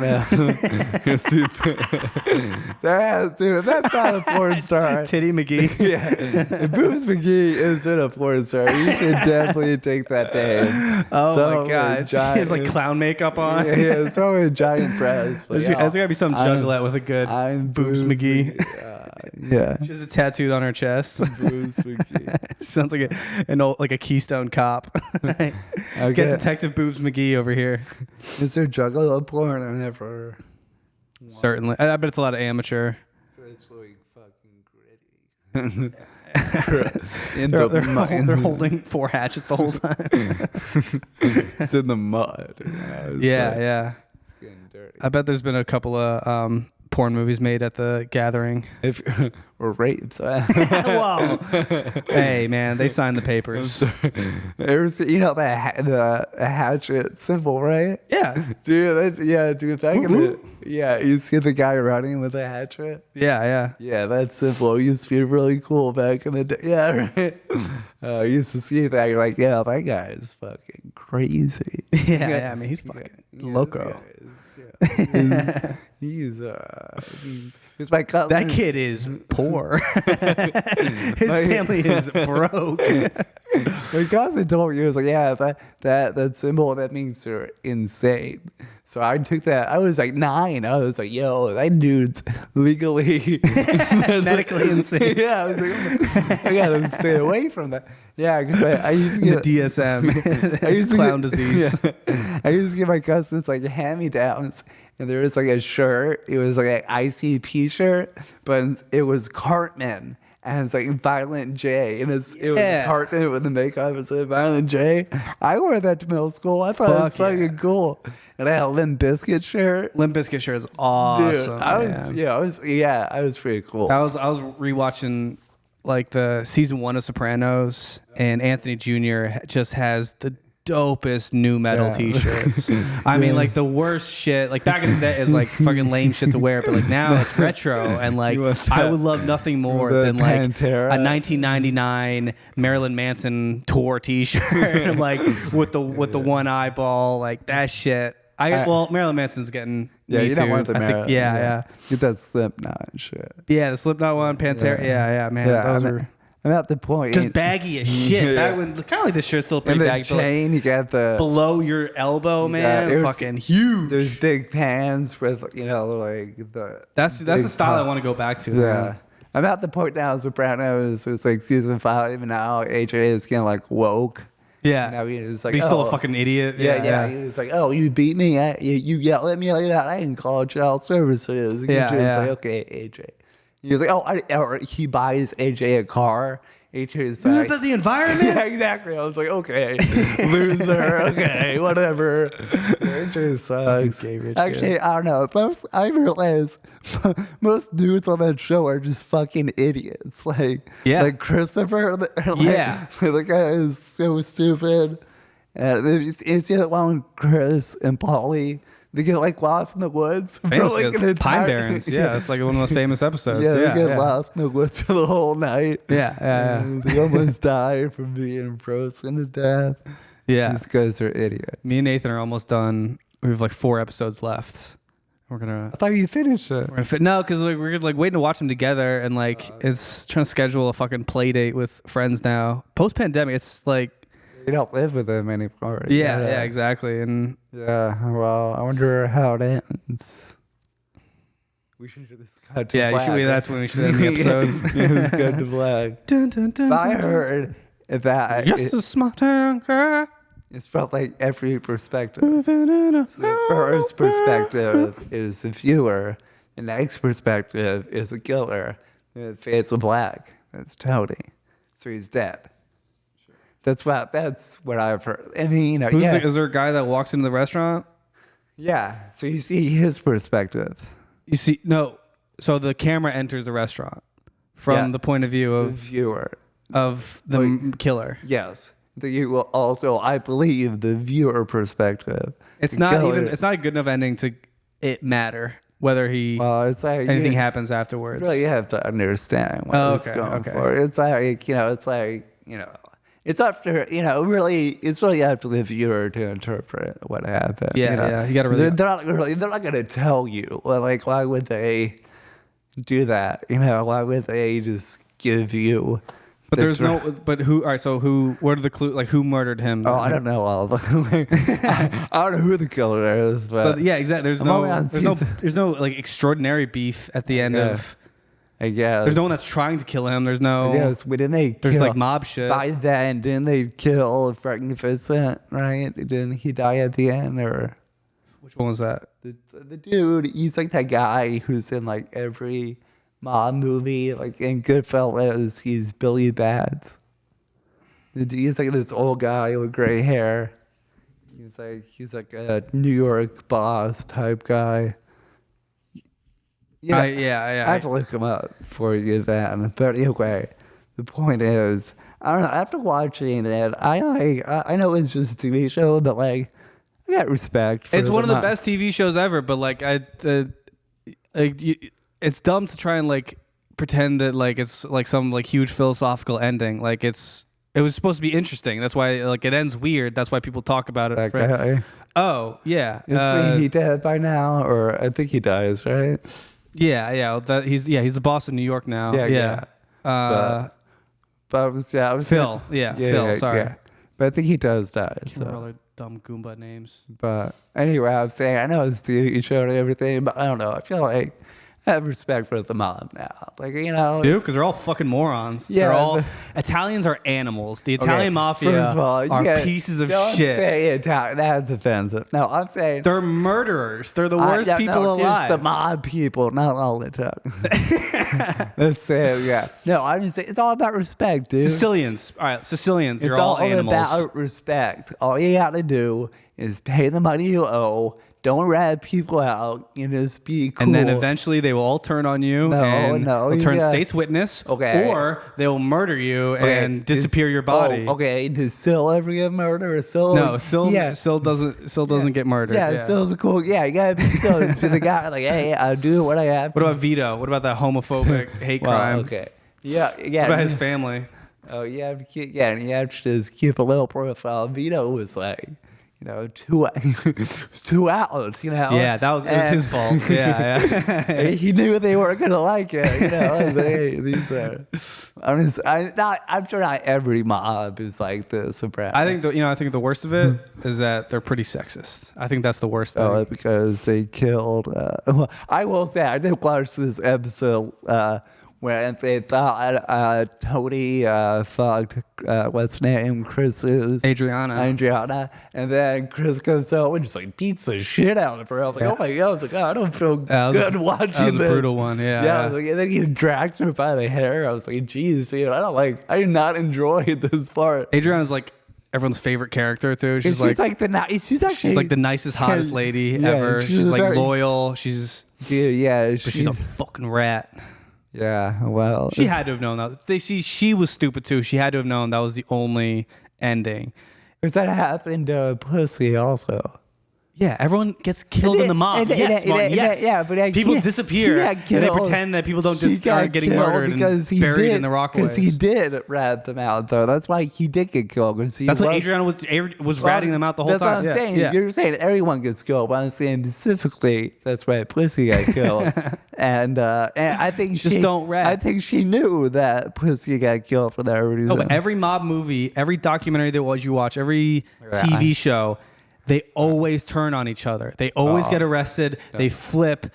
dude, that's not a porn star. Titty McGee. Yeah, if Boobs McGee isn't a porn star, you should definitely take that name. Oh my god, she has like clown makeup on. Yeah, so a giant breast. There's gotta be some juggalette with a good I'm Boobs McGee. Yeah, She has it tattooed on her chest. Boobs McGee. Sounds like an old, like a Keystone Cop. Okay. Get Detective Boobs McGee over here. Is there juggalo porn? I never. Certainly, I bet it's a lot of amateur. It's like fucking gritty. They're holding 4 hatchets the whole time. It's in the mud. Yeah. It's getting dirty. I bet there's been a couple of porn movies made at the gathering. Or rapes. Whoa. Hey, man, they signed the papers. Ever seen, the hatchet symbol, right? Yeah. Dude, back in the, you see the guy running with a hatchet? Yeah. Yeah, that symbol used to be really cool back in the day. Yeah, right. You used to see that. You're like, yeah, that guy is fucking crazy. Yeah. I mean, he's fucking loco. He's my cousin. That kid is poor. His family is broke. My cousin told me, he was like, yeah, that symbol, that means you're insane. So I took that. I was like 9. I was like, yo, that dude's legally Medically insane. Yeah, I was like, I gotta stay away from that. Yeah, because I used to get The DSM. It's clown disease. Yeah, I used to get my cousins like hand-me-downs, and there was like a shirt. It was like an ICP shirt, but it was Cartman. And it's like Violent J, and it was Cartman with the makeup. It said Violent J. I wore that to middle school. I thought it was fucking cool. And I had a Limp Bizkit shirt. Limp Bizkit shirt is awesome. Dude, I was pretty cool. I was rewatching like the season 1 of Sopranos, and Anthony Jr. just has the dopest new metal t-shirts. I mean, like the worst shit. Like back in the day, is like fucking lame shit to wear, but like now it's retro, and like I would love nothing more than like Pantera. a 1999 Marilyn Manson tour t-shirt, like with the one eyeball, like that shit. Marilyn Manson's getting. Yeah, me you don't too. want the I think, Marilyn. yeah. Get that Slipknot shit. Yeah, the Slipknot one, Pantera. Yeah, man. Those are. I'm at the point. Just baggy as shit. Yeah. Back when, kind of like this shirt's still pretty And the baggy. but, like, chain, you got the below your elbow, man. it was- Fucking huge. There's big pants with like the. That's the big style I top. want to go back to. Yeah. man. I'm at the point now. Sopranos. It's like season 5, and now AJ is kind of like woke. Yeah. Now he's like, But he's still oh. a fucking idiot. Yeah. He was like, oh, you beat me. You yell at me like that. I can call child services. And Yeah, AJ's yeah. like, okay, AJ. He was like, or he buys AJ a car. AJ's like, About the environment? yeah, exactly. I was like, okay, loser. Okay, whatever. AJ sucks. Gay rich Actually, I don't know. I realize most dudes on that show are just fucking idiots. Like Christopher. Yeah. The guy is so stupid. It's the other one with Chris and Polly. They get like lost in the woods. For, Famous, like, it's an Pine entire- Barrens. Yeah, it's like one of the most famous episodes. Yeah, Yeah, they get lost in the woods for the whole night. Yeah. And they almost die from being frozen to death. Yeah. These guys are idiots. Me and Nathan are almost done. We have like 4 episodes left. We're gonna. I thought you finished it. No, because we're like waiting to watch them together, and like it's trying to schedule a fucking play date with friends now. Post pandemic, it's like You don't live with them anymore. yeah, exactly. And Yeah, well, I wonder how it ends. We should do this cut to yeah, black. that's when we should end the episode. It's cut to black. Dun, dun, dun, But I dun, dun. heard that Just a small town girl. it's from like every perspective. Moving in a The first perspective is the viewer, the next perspective is a killer. It fades to black. That's Tony. So he's dead. That's what I've heard. I mean, you know, Is there a guy that walks into the restaurant? yeah. So you see his perspective. You see, no. So the camera enters the restaurant from the point of view The of viewer. the killer. Yes. You will also, I believe, the viewer perspective. It's The not killer- even. It's not a good enough ending to it matter whether it's like anything you happens afterwards. really have to understand what it's going for. It's like, you know, it's up to, you know, it's really up to the viewer to interpret what happened. Yeah, you know? yeah, you gotta really- they're not going to tell you. Well, like, why would they do that? You know, why would they just give you? But the there's dra- no. But who? All right. So who? What are the clues? Like who murdered him? Oh, I don't know all of them. I don't know who the killer is, but So yeah, exactly. There's I'm no. only on There's no like extraordinary beef at the end of. I guess There's no one that's trying to kill him. There's no. Yes, we didn't they There's kill, like mob shit. by then. Didn't they kill Frank Vincent? Right? Didn't he die at the end? Or Which one was that? the dude? He's like that guy who's in like every mob movie, like in Goodfellas. He's Billy Bats. He's like this old guy with gray hair. He's like a New York boss type guy. Yeah, I have to look him up for you then. But anyway, the point is, I don't know. After watching it, I know it's just a TV show, but like, I got respect for It's one of the mob. best TV shows ever. But like it's dumb to try and like pretend that like it's like some like huge philosophical ending. Like it was supposed to be interesting. That's why like it ends weird. That's why people talk about it. That guy. Oh yeah. Is he dead by now? Or I think he dies, right? Yeah. He's the boss in New York now. Yeah. Uh, But I was Phil. Yeah, Phil. Sorry. Yeah. But I think he does die. Can't remember all So. their dumb Goomba names. But anyway, I'm saying I know it's TV show and everything, but I don't know. I feel like I have respect for the mob now. Like, you know, Dude, because they're all fucking morons. Yeah, They're all but- Italians are animals. The okay, Italian mafia first of all, are yeah, pieces of don't shit. Say Italian. That's offensive. No, I'm saying They're murderers. They're the worst yeah, people no, alive. Just the mob people, not all the time. Let's say it, yeah. No, I'm just saying it's all about respect, dude. Sicilians. All right, Sicilians. You're It's all all animals. about respect. All you got to do is pay the money you owe. Don't rat people out. You just be cool. And then eventually they will all turn on you No, and no, will turn yeah. state's witness. Okay. Or they will murder you Okay, and disappear your body. Oh, okay, does Syl ever get murdered? Syl? No, Syl Yeah. doesn't get murdered. Yeah, Syl's a cool. Yeah, you gotta be Syl. Just be the guy like, hey, I'll do what I have. What about Vito? What about that homophobic hate Well, crime? okay. Yeah. What about his family? Oh, you have to keep, and you have to just keep a little profile. Vito was like, you know, it was 2 hours, you know. Yeah, it was his fault. Yeah. He knew they weren't gonna like it, you know. I was like, hey, these are. I'm sure not every mob is like this. I think the worst of it is that they're pretty sexist. I think that's the worst thing. Oh, because they killed. Well, I will say I did watch this episode when they thought Tony fucked what's her name, Chris's Adriana, and then Chris comes out and just like beats the shit out of her. I was like, oh my god! I was like, oh, I don't feel good watching That was this. a brutal one. Yeah. Yeah, I was like, and then he drags her by the hair. I was like, geez, you know, I did not enjoy this part. Adriana's like everyone's favorite character too. She's like the nice. She's like the nicest, hottest lady Yeah, ever. she's She's like very- loyal. She's dude. Yeah, but she's a fucking rat. yeah. Well, She had to have known that. She was stupid too. She had to have known that was the only ending. because that happened to Pussy also. Yeah, everyone gets killed in the mob. Yes, Martin, yes. Yeah, but people disappear and they killed. pretend that people don't He just start got getting killed murdered because and he buried did, in the rockaways. Because he did rat them out, though. That's why he did get killed. That's what Adriana was ratting them out the whole that's time. That's what I'm saying. Yeah. You're saying everyone gets killed, but I'm saying specifically that's why Pussy got killed. and I think Just don't rat. I think she knew that Pussy got killed for that reason. No, but every mob movie, every documentary that you watch, every TV show, they always turn on each other. They always get arrested. They flip.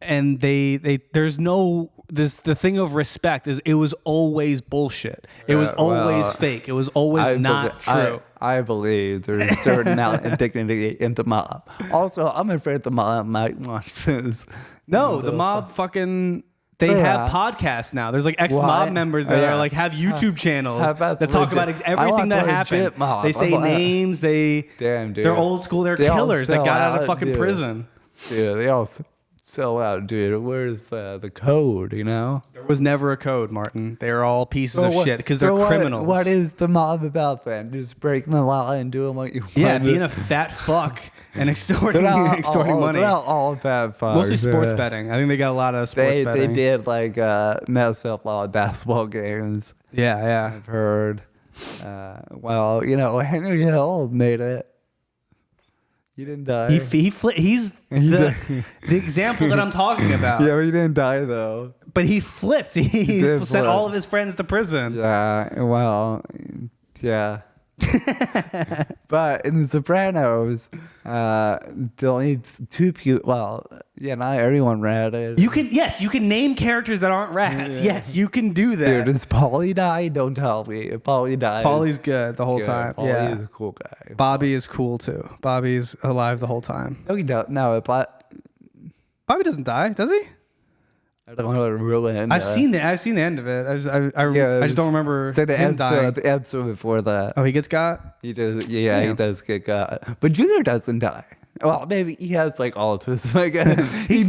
and they there's no the thing of respect is it was always bullshit. It was always fake. It was always not true. I believe there's a certain amount of dignity in the mob. Also, I'm afraid the mob might watch this. No, the mob fucking. They have podcasts now. There's like ex-mob members that are like have YouTube channels that talk about everything that happened. They say names. Damn, dude. They're old school. They're killers that got out of fucking prison. Dude, they all sell out, dude. Where's the code, you know? There was never a code, Martin. They're all pieces of shit because they're criminals. What is the mob about then? Just breaking the law and doing what you want. Yeah, being a fat fuck and extorting money. They're not all fat fucks. Mostly sports betting. I think they got a lot of sports betting. They did like mess up a lot of basketball games. Yeah. I've heard. Well, you know, Henry Hill made it. He didn't die. He's the example that I'm talking about. Yeah, but he didn't die though. But he flipped. He sent all of his friends to prison. Yeah, well, yeah. But in The Sopranos, the only two people. Well, yeah, not everyone ratted. You can name characters that aren't rats. Yeah. Yes, you can do that. Dude, does Paulie die? Don't tell me. If Paulie dies. Paulie's good the whole time. Paulie is a cool guy. Bobby is cool too. Bobby's alive the whole time. No, he don't. No, Bobby doesn't die, does he? I don't want to ruin. I've seen the end of it. I just don't remember him dying. The episode before that. Oh, he gets got. He does. Yeah, he does get got. But Junior doesn't die. Well, maybe he has like autism again.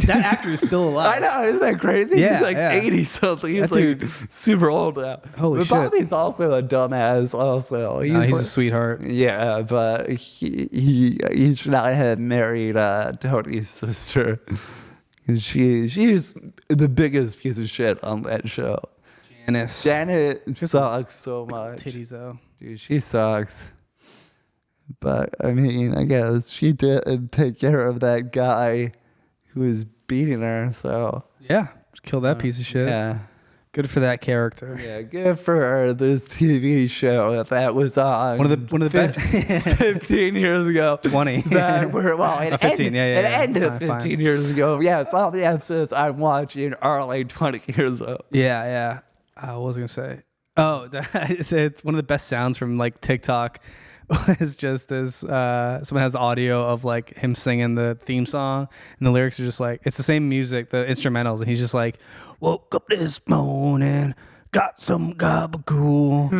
That actor is still alive. I know, isn't that crazy? Yeah, he's like 80 something. He's like super old now. Holy shit. Bobby's also a dumbass. Also, he's a sweetheart. Yeah, but he should not have married Tony's sister. She's the biggest piece of shit on that show. Janet sucks so much. Titties though, dude, she sucks. But I mean, I guess she did take care of that guy who was beating her. So yeah, just kill that piece of shit. Yeah, good for that character. Yeah, good for this TV show that was on one of the best 15 years ago. 20. That were it 15. It ended 15 years ago. Yeah, it's all the episodes I'm watching are like 20 years old. Yeah. What was I gonna say? Oh, it's one of the best sounds from like TikTok. Was just this someone has audio of like him singing the theme song, and the lyrics are just like it's the same music, the instrumentals, and he's just like, woke up this morning, got some gabagool,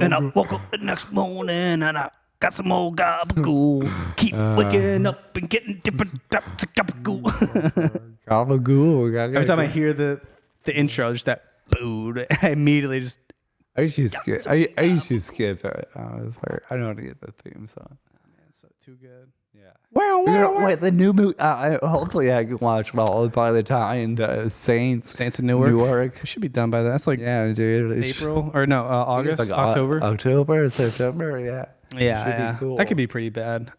and I woke up the next morning and I got some more gabagool, keep waking up and getting different types of gabagool. Gabagool. Every time I hear the intro, just that boo, I immediately just I used to skip it. I was like, I don't want to get the theme song. Man, it's so too good. Yeah. Wait, the new movie. Hopefully, I can watch it all by the time the Saints in Newark. We should be done by that. That's like dude. April or no August, like October, September. Yeah. Yeah. Be cool. That could be pretty bad.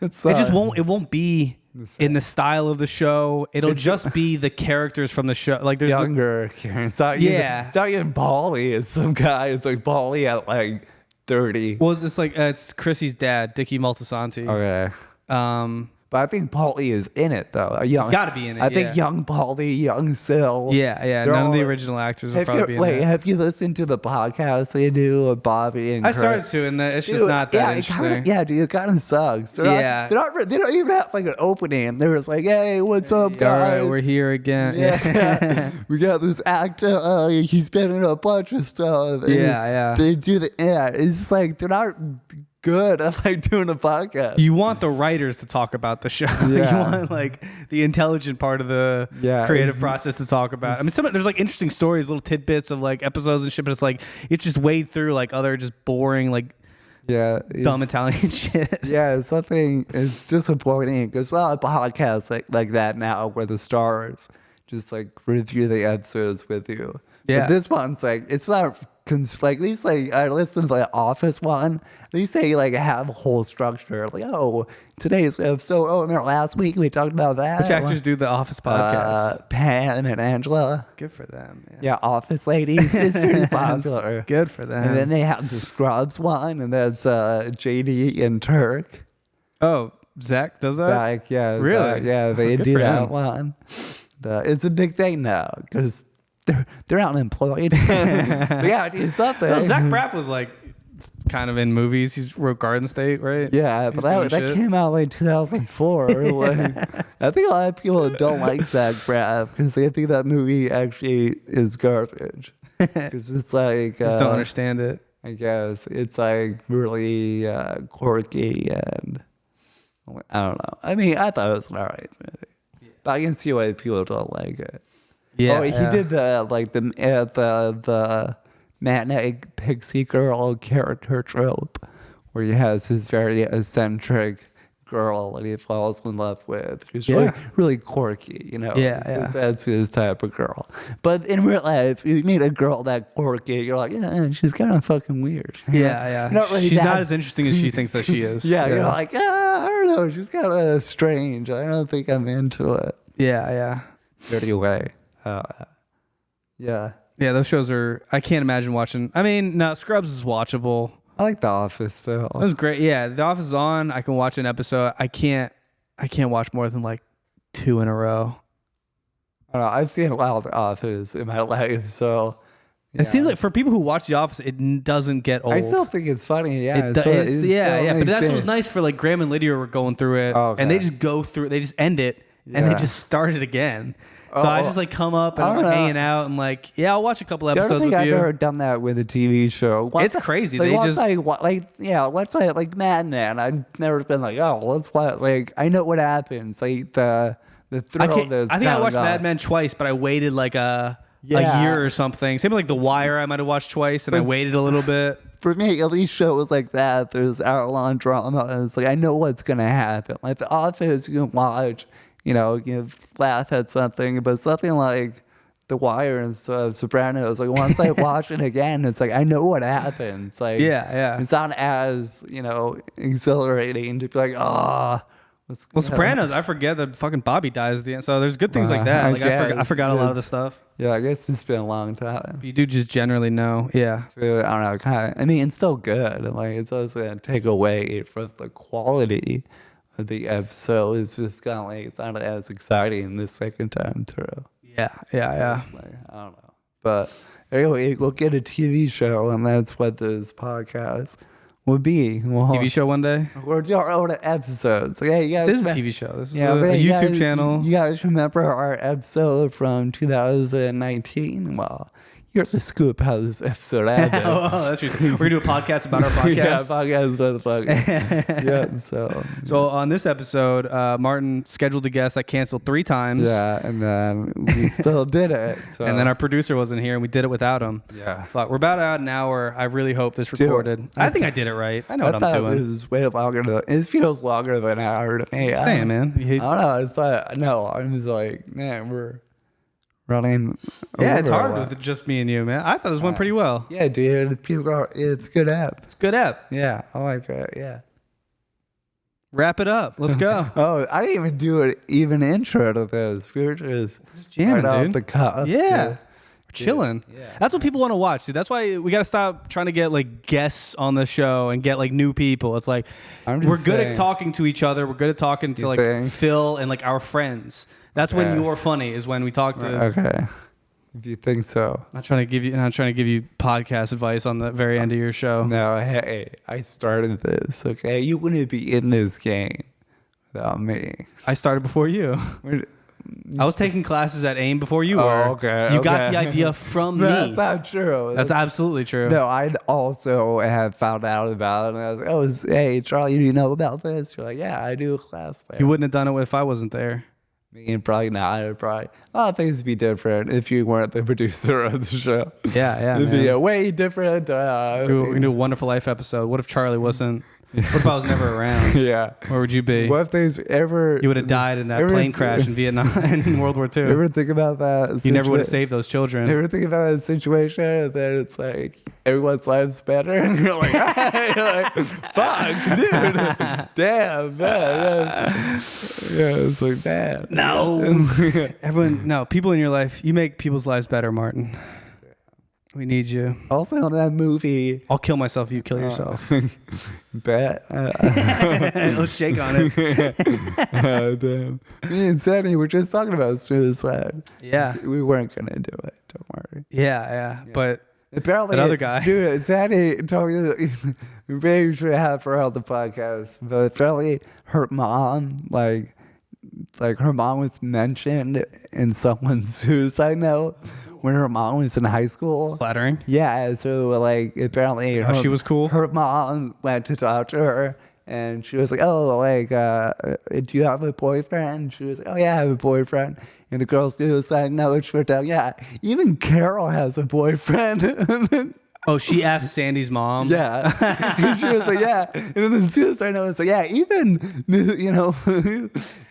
It just won't. It won't be in the style of the show. It'll just be the characters from the show. Like there's younger Karen. It's not even Paulie. It's some guy. It's like Paulie at like 30. Well, it's like it's Chrissy's dad, Dickie Moltisanti. Okay. But I think Paulie is in it though. He's got to be in it. I think young Paulie, young Sil. Yeah. None of the original actors will probably be in it. Have you listened to the podcast they do with Bobby and Chris? I started to, and it's just not that interesting. Dude, it kind of sucks. They don't even have like an opening. They're just like, hey, what's up, guys? All right, we're here again. Yeah. We got this actor. He's been in a bunch of stuff. Yeah. They do it's just like they're not good at like doing a podcast. You want the writers to talk about the show. Yeah. You want like the intelligent part of the creative process to talk about. I mean, there's like interesting stories, little tidbits of like episodes and shit, but it's like it's just wade through like other just boring like dumb Italian shit. Yeah, it's disappointing because a lot of podcasts like that now where the stars just like review the episodes with you. Yeah. But this one's like it's not like at least like I listened to the Office one. At least they like have a whole structure. Like today's episode. Remember last week we talked about that. Which actors do the Office podcast? Pam and Angela. Good for them. Yeah, Office ladies is pretty popular. Good for them. And then they have the Scrubs one, and that's JD and Turk. Oh, Zach does that? Zach, yeah, really? Zach, yeah, they do that one. It's a big thing now because they're unemployed. They gotta do something. No, Zach Braff was like kind of in movies. He's wrote Garden State, right? Yeah, He was but doing that shit. came out like 2004. Like, I think a lot of people don't like Zach Braff because they think that movie actually is garbage. Because it's like Just don't understand it. I guess it's like really quirky and I don't know. I mean, I thought it was an alright movie, but I can see why people don't like it. Yeah, Oh, he yeah. did the matinee pixie girl character trope, where he has his very eccentric girl that he falls in love with. Who's really, Yeah. really quirky, you know? Yeah, because yeah. that's his type of girl. But in real life, you meet a girl that quirky, you're like, yeah, she's kind of fucking weird. You know? Yeah, yeah. Not really She's that- not as interesting as she thinks that she is. Yeah, you're like, I don't know, she's kind of strange. I don't think I'm into it. yeah, yeah. Dirty way. Yeah. Yeah, those shows are. I can't imagine watching. I mean, no, Scrubs is watchable. I like The Office still. It was great. Yeah, The Office is on. I can watch an episode. I can't watch more than like 2 in a row. I don't know, I've seen a lot of The Office in my life, so It seems like for people who watch The Office, it doesn't get old. I still think it's funny. Yeah, It do- it's yeah, still yeah. But that's makes what was sense. nice for like Graham and Lydia were going through it, Oh, and they okay. just go through. They just end it, and they Yeah. just start it again. So Oh, I just like come up and I I'm don't like know. hanging out and like, yeah, I'll watch a couple I don't episodes think with I've you. ever done that with a TV show. It's crazy. Like, They once just- once I like Mad Men. I've never been like, oh, let's watch. Like, I know what happens. Like the thrill that's I think I watched going Mad on. Men twice, but I waited like a Yeah. year or something. Same with like The Wire, I might have watched twice, and I But- waited a little bit. For me, at least shows like that, there's hour-long drama. And it's like I know what's gonna happen. Like The Office, you can watch, you laugh at something, but something like The Wire and stuff, Sopranos. Like once I watch it again, it's like I know what happens. Like Yeah, yeah. it's not as exhilarating to be like, what's Well, Sopranos, I forget that fucking Bobby dies at the end. So there's good things like that. I Like I guess forgot a lot of the it's- stuff. Yeah, I guess it's been a long time. You do just generally know. Yeah. So, I don't know, kind of. I mean, it's still good. Like it's also gonna take away from the quality of the episode. It's just kind of like it's not as exciting the second time through. Yeah, yeah, yeah. Like, I don't know, but anyway, we'll get a TV show, and that's what this podcast will be. We'll, TV show one day. We're doing our own episodes. Okay, you guys. This is a TV show. This is Yeah, a but you YouTube guys- channel. You guys remember our episode from 2019? Well, here's a scoop how this episode happened. Oh, that's true. We're gonna do a podcast about our podcast. Yeah, podcast, motherfucker. Yeah, So on this episode, Martin scheduled a guest that canceled 3 times. yeah, and then we still did it. So. And then our producer wasn't here, and we did it without him. Yeah. Fuck, we're about at an hour. I really hope this Dude, recorded. I think I did it right. I know what I I'm thought doing. this was way longer than it feels longer than an hour to me. I Damn, don't- man. You hate- I don't know. I thought no. I was like, man, we're running. yeah, it's over a hard lot. with just me and you, man. I thought this went pretty well. Yeah, dude. People are. It's a good app. It's a good app. Yeah, I like it. Yeah. Wrap it up. Let's go. Oh, I didn't even do an even intro to this. We were just jamming, right off dude. the cuff. Yeah. dude. Chilling. Yeah. That's what people want to watch, dude. That's why we got to stop trying to get like guests on the show and get like new people. It's like I'm just we're good saying. at talking to each other. We're good at talking to You like think? Phil and like our friends. That's when Okay. you're funny is when we talk to. Okay. If you think so. I'm not trying to give you podcast advice on the very end of your show. No, hey, I started this. Okay, you wouldn't be in this game without me. I started before you. I was taking classes at AIM before you were. okay. You got okay. the idea from No, me. that's not true. That's absolutely true. no, I also have found out about it. And I was like, oh, hey, Charlie, do you know about this? You're like, yeah, I do a class there. You wouldn't have done it if I wasn't there. I mean, probably not. It'd probably a lot of things would be different if you weren't the producer of the show. Yeah, yeah. It'd be man. a way different. We can do a Wonderful Life episode. What if Charlie wasn't? What if I was never around? yeah. Where would you be? What if there's ever You would have died in that ever- plane crash in Vietnam in World War You II. ever think about that? You never would have situa- saved those children. You ever think about that situation and then it's like everyone's life's better and you're like, fuck, dude. Damn, man. Yeah, it's like that. No. Everyone, no. People in your life, you make people's lives better, Martin. We need you. Also in that movie, I'll kill myself. You kill yourself. bet. Let's shake on it. Damn. Me and Sandy were just talking about suicide. Yeah. We weren't gonna do it. Don't worry. Yeah. But Apparently, that other guy. dude, Sandy told me that maybe we should have her on the podcast. But apparently, her mom, like her mom was mentioned in someone's suicide note when her mom was in high school. Flattering. Yeah, so like apparently She was cool. Her mom went to talk to her and she was like, "Oh, like do you have a boyfriend?" She was like, "Oh yeah, I have a boyfriend." And the girl's suicide note, she wrote down, "Yeah, even Carol has a boyfriend." Oh, she asked Sandy's mom. Yeah. And she was like, "Yeah." And then the suicide note was like, "Yeah, even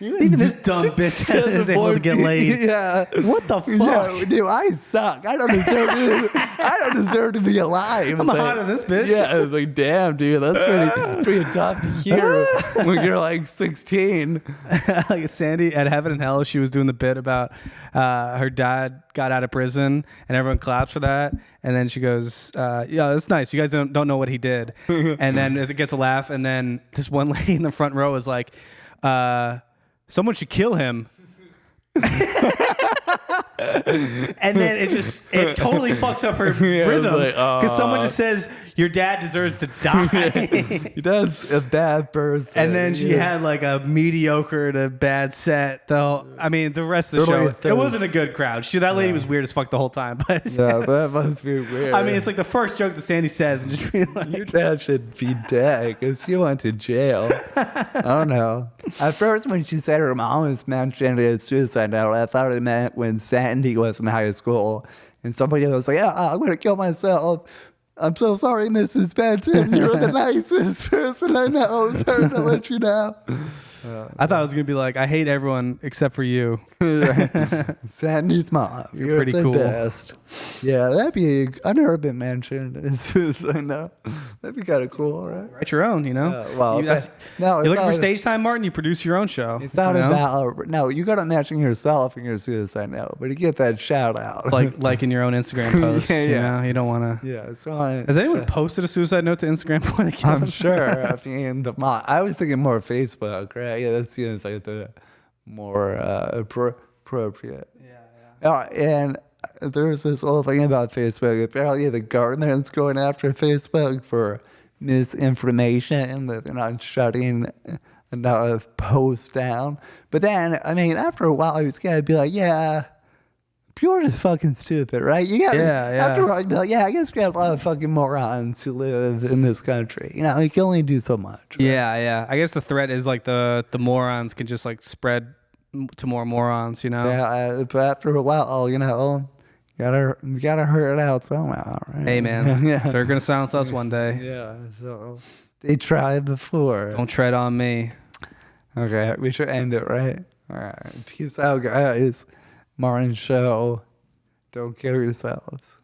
Even this dumb bitch is able to get laid. Yeah. What the fuck? Yeah, dude, I suck. I don't deserve to be alive. I'm It's hot in this bitch. Yeah, I was like, damn, dude, that's pretty tough to hear when you're like 16. Like Sandy at Heaven and Hell, she was doing the bit about her dad got out of prison and everyone claps for that. And then she goes, yeah, that's nice. You guys don't know what he did. And then as it gets a laugh, and then this one lady in the front row is like, someone should kill him. And then it totally fucks up her rhythm because someone just says your dad deserves to die. That's a bad person. And then she had like a mediocre to bad set. Though I mean, the rest of the show, it wasn't a good crowd. That lady was weird as fuck the whole time. But yeah, that must be weird. I mean, it's like the first joke that Sandy says, and just being like, your dad should be dead because you went to jail. I don't know. At first, when she said her mom was mentioned in suicide note, I thought it meant when Sandy was in high school and somebody was like, "Yeah, I'm going to kill myself. I'm so sorry, Mrs. Benton. You're the nicest person I know. Sorry to let you know." I thought it was going to be like, I hate everyone except for you. Sandy's mom. You're pretty the cool. best. Yeah, that'd be. I've never been mentioned in suicide note. That'd be kind of cool, right? Write your own, you know? Well, you, no, you're looking for stage time, Martin? You produce your own show. It's not you know? about. No, you got to mention yourself in your suicide note, but you get that shout out. Like in your own Instagram post. Yeah, You yeah. know? You don't want to. Yeah, so Has anyone posted a suicide note to Instagram before they kill I'm themselves? sure. I mean, I was thinking more Facebook, right? Yeah, that seems like the more appropriate. Yeah. And there's this whole thing about Facebook. Apparently, the government's going after Facebook for misinformation, that they're not shutting enough posts down. But then, I mean, after a while, it's got to be like, yeah, people are just fucking stupid, right? You got after a while, you'd be like, yeah, I guess we got a lot of fucking morons who live in this country. You know, you can only do so much. Right? Yeah. I guess the threat is like the morons can just like spread to more morons, you know? Yeah, but after a while, you know, you gotta hurt it out somehow, right? Hey, man. Yeah. They're going to silence us one day. Yeah, so they tried before. Don't tread on me. Okay, we should end it, right? All right. Peace out, guys. Martin Show. Don't kill yourselves.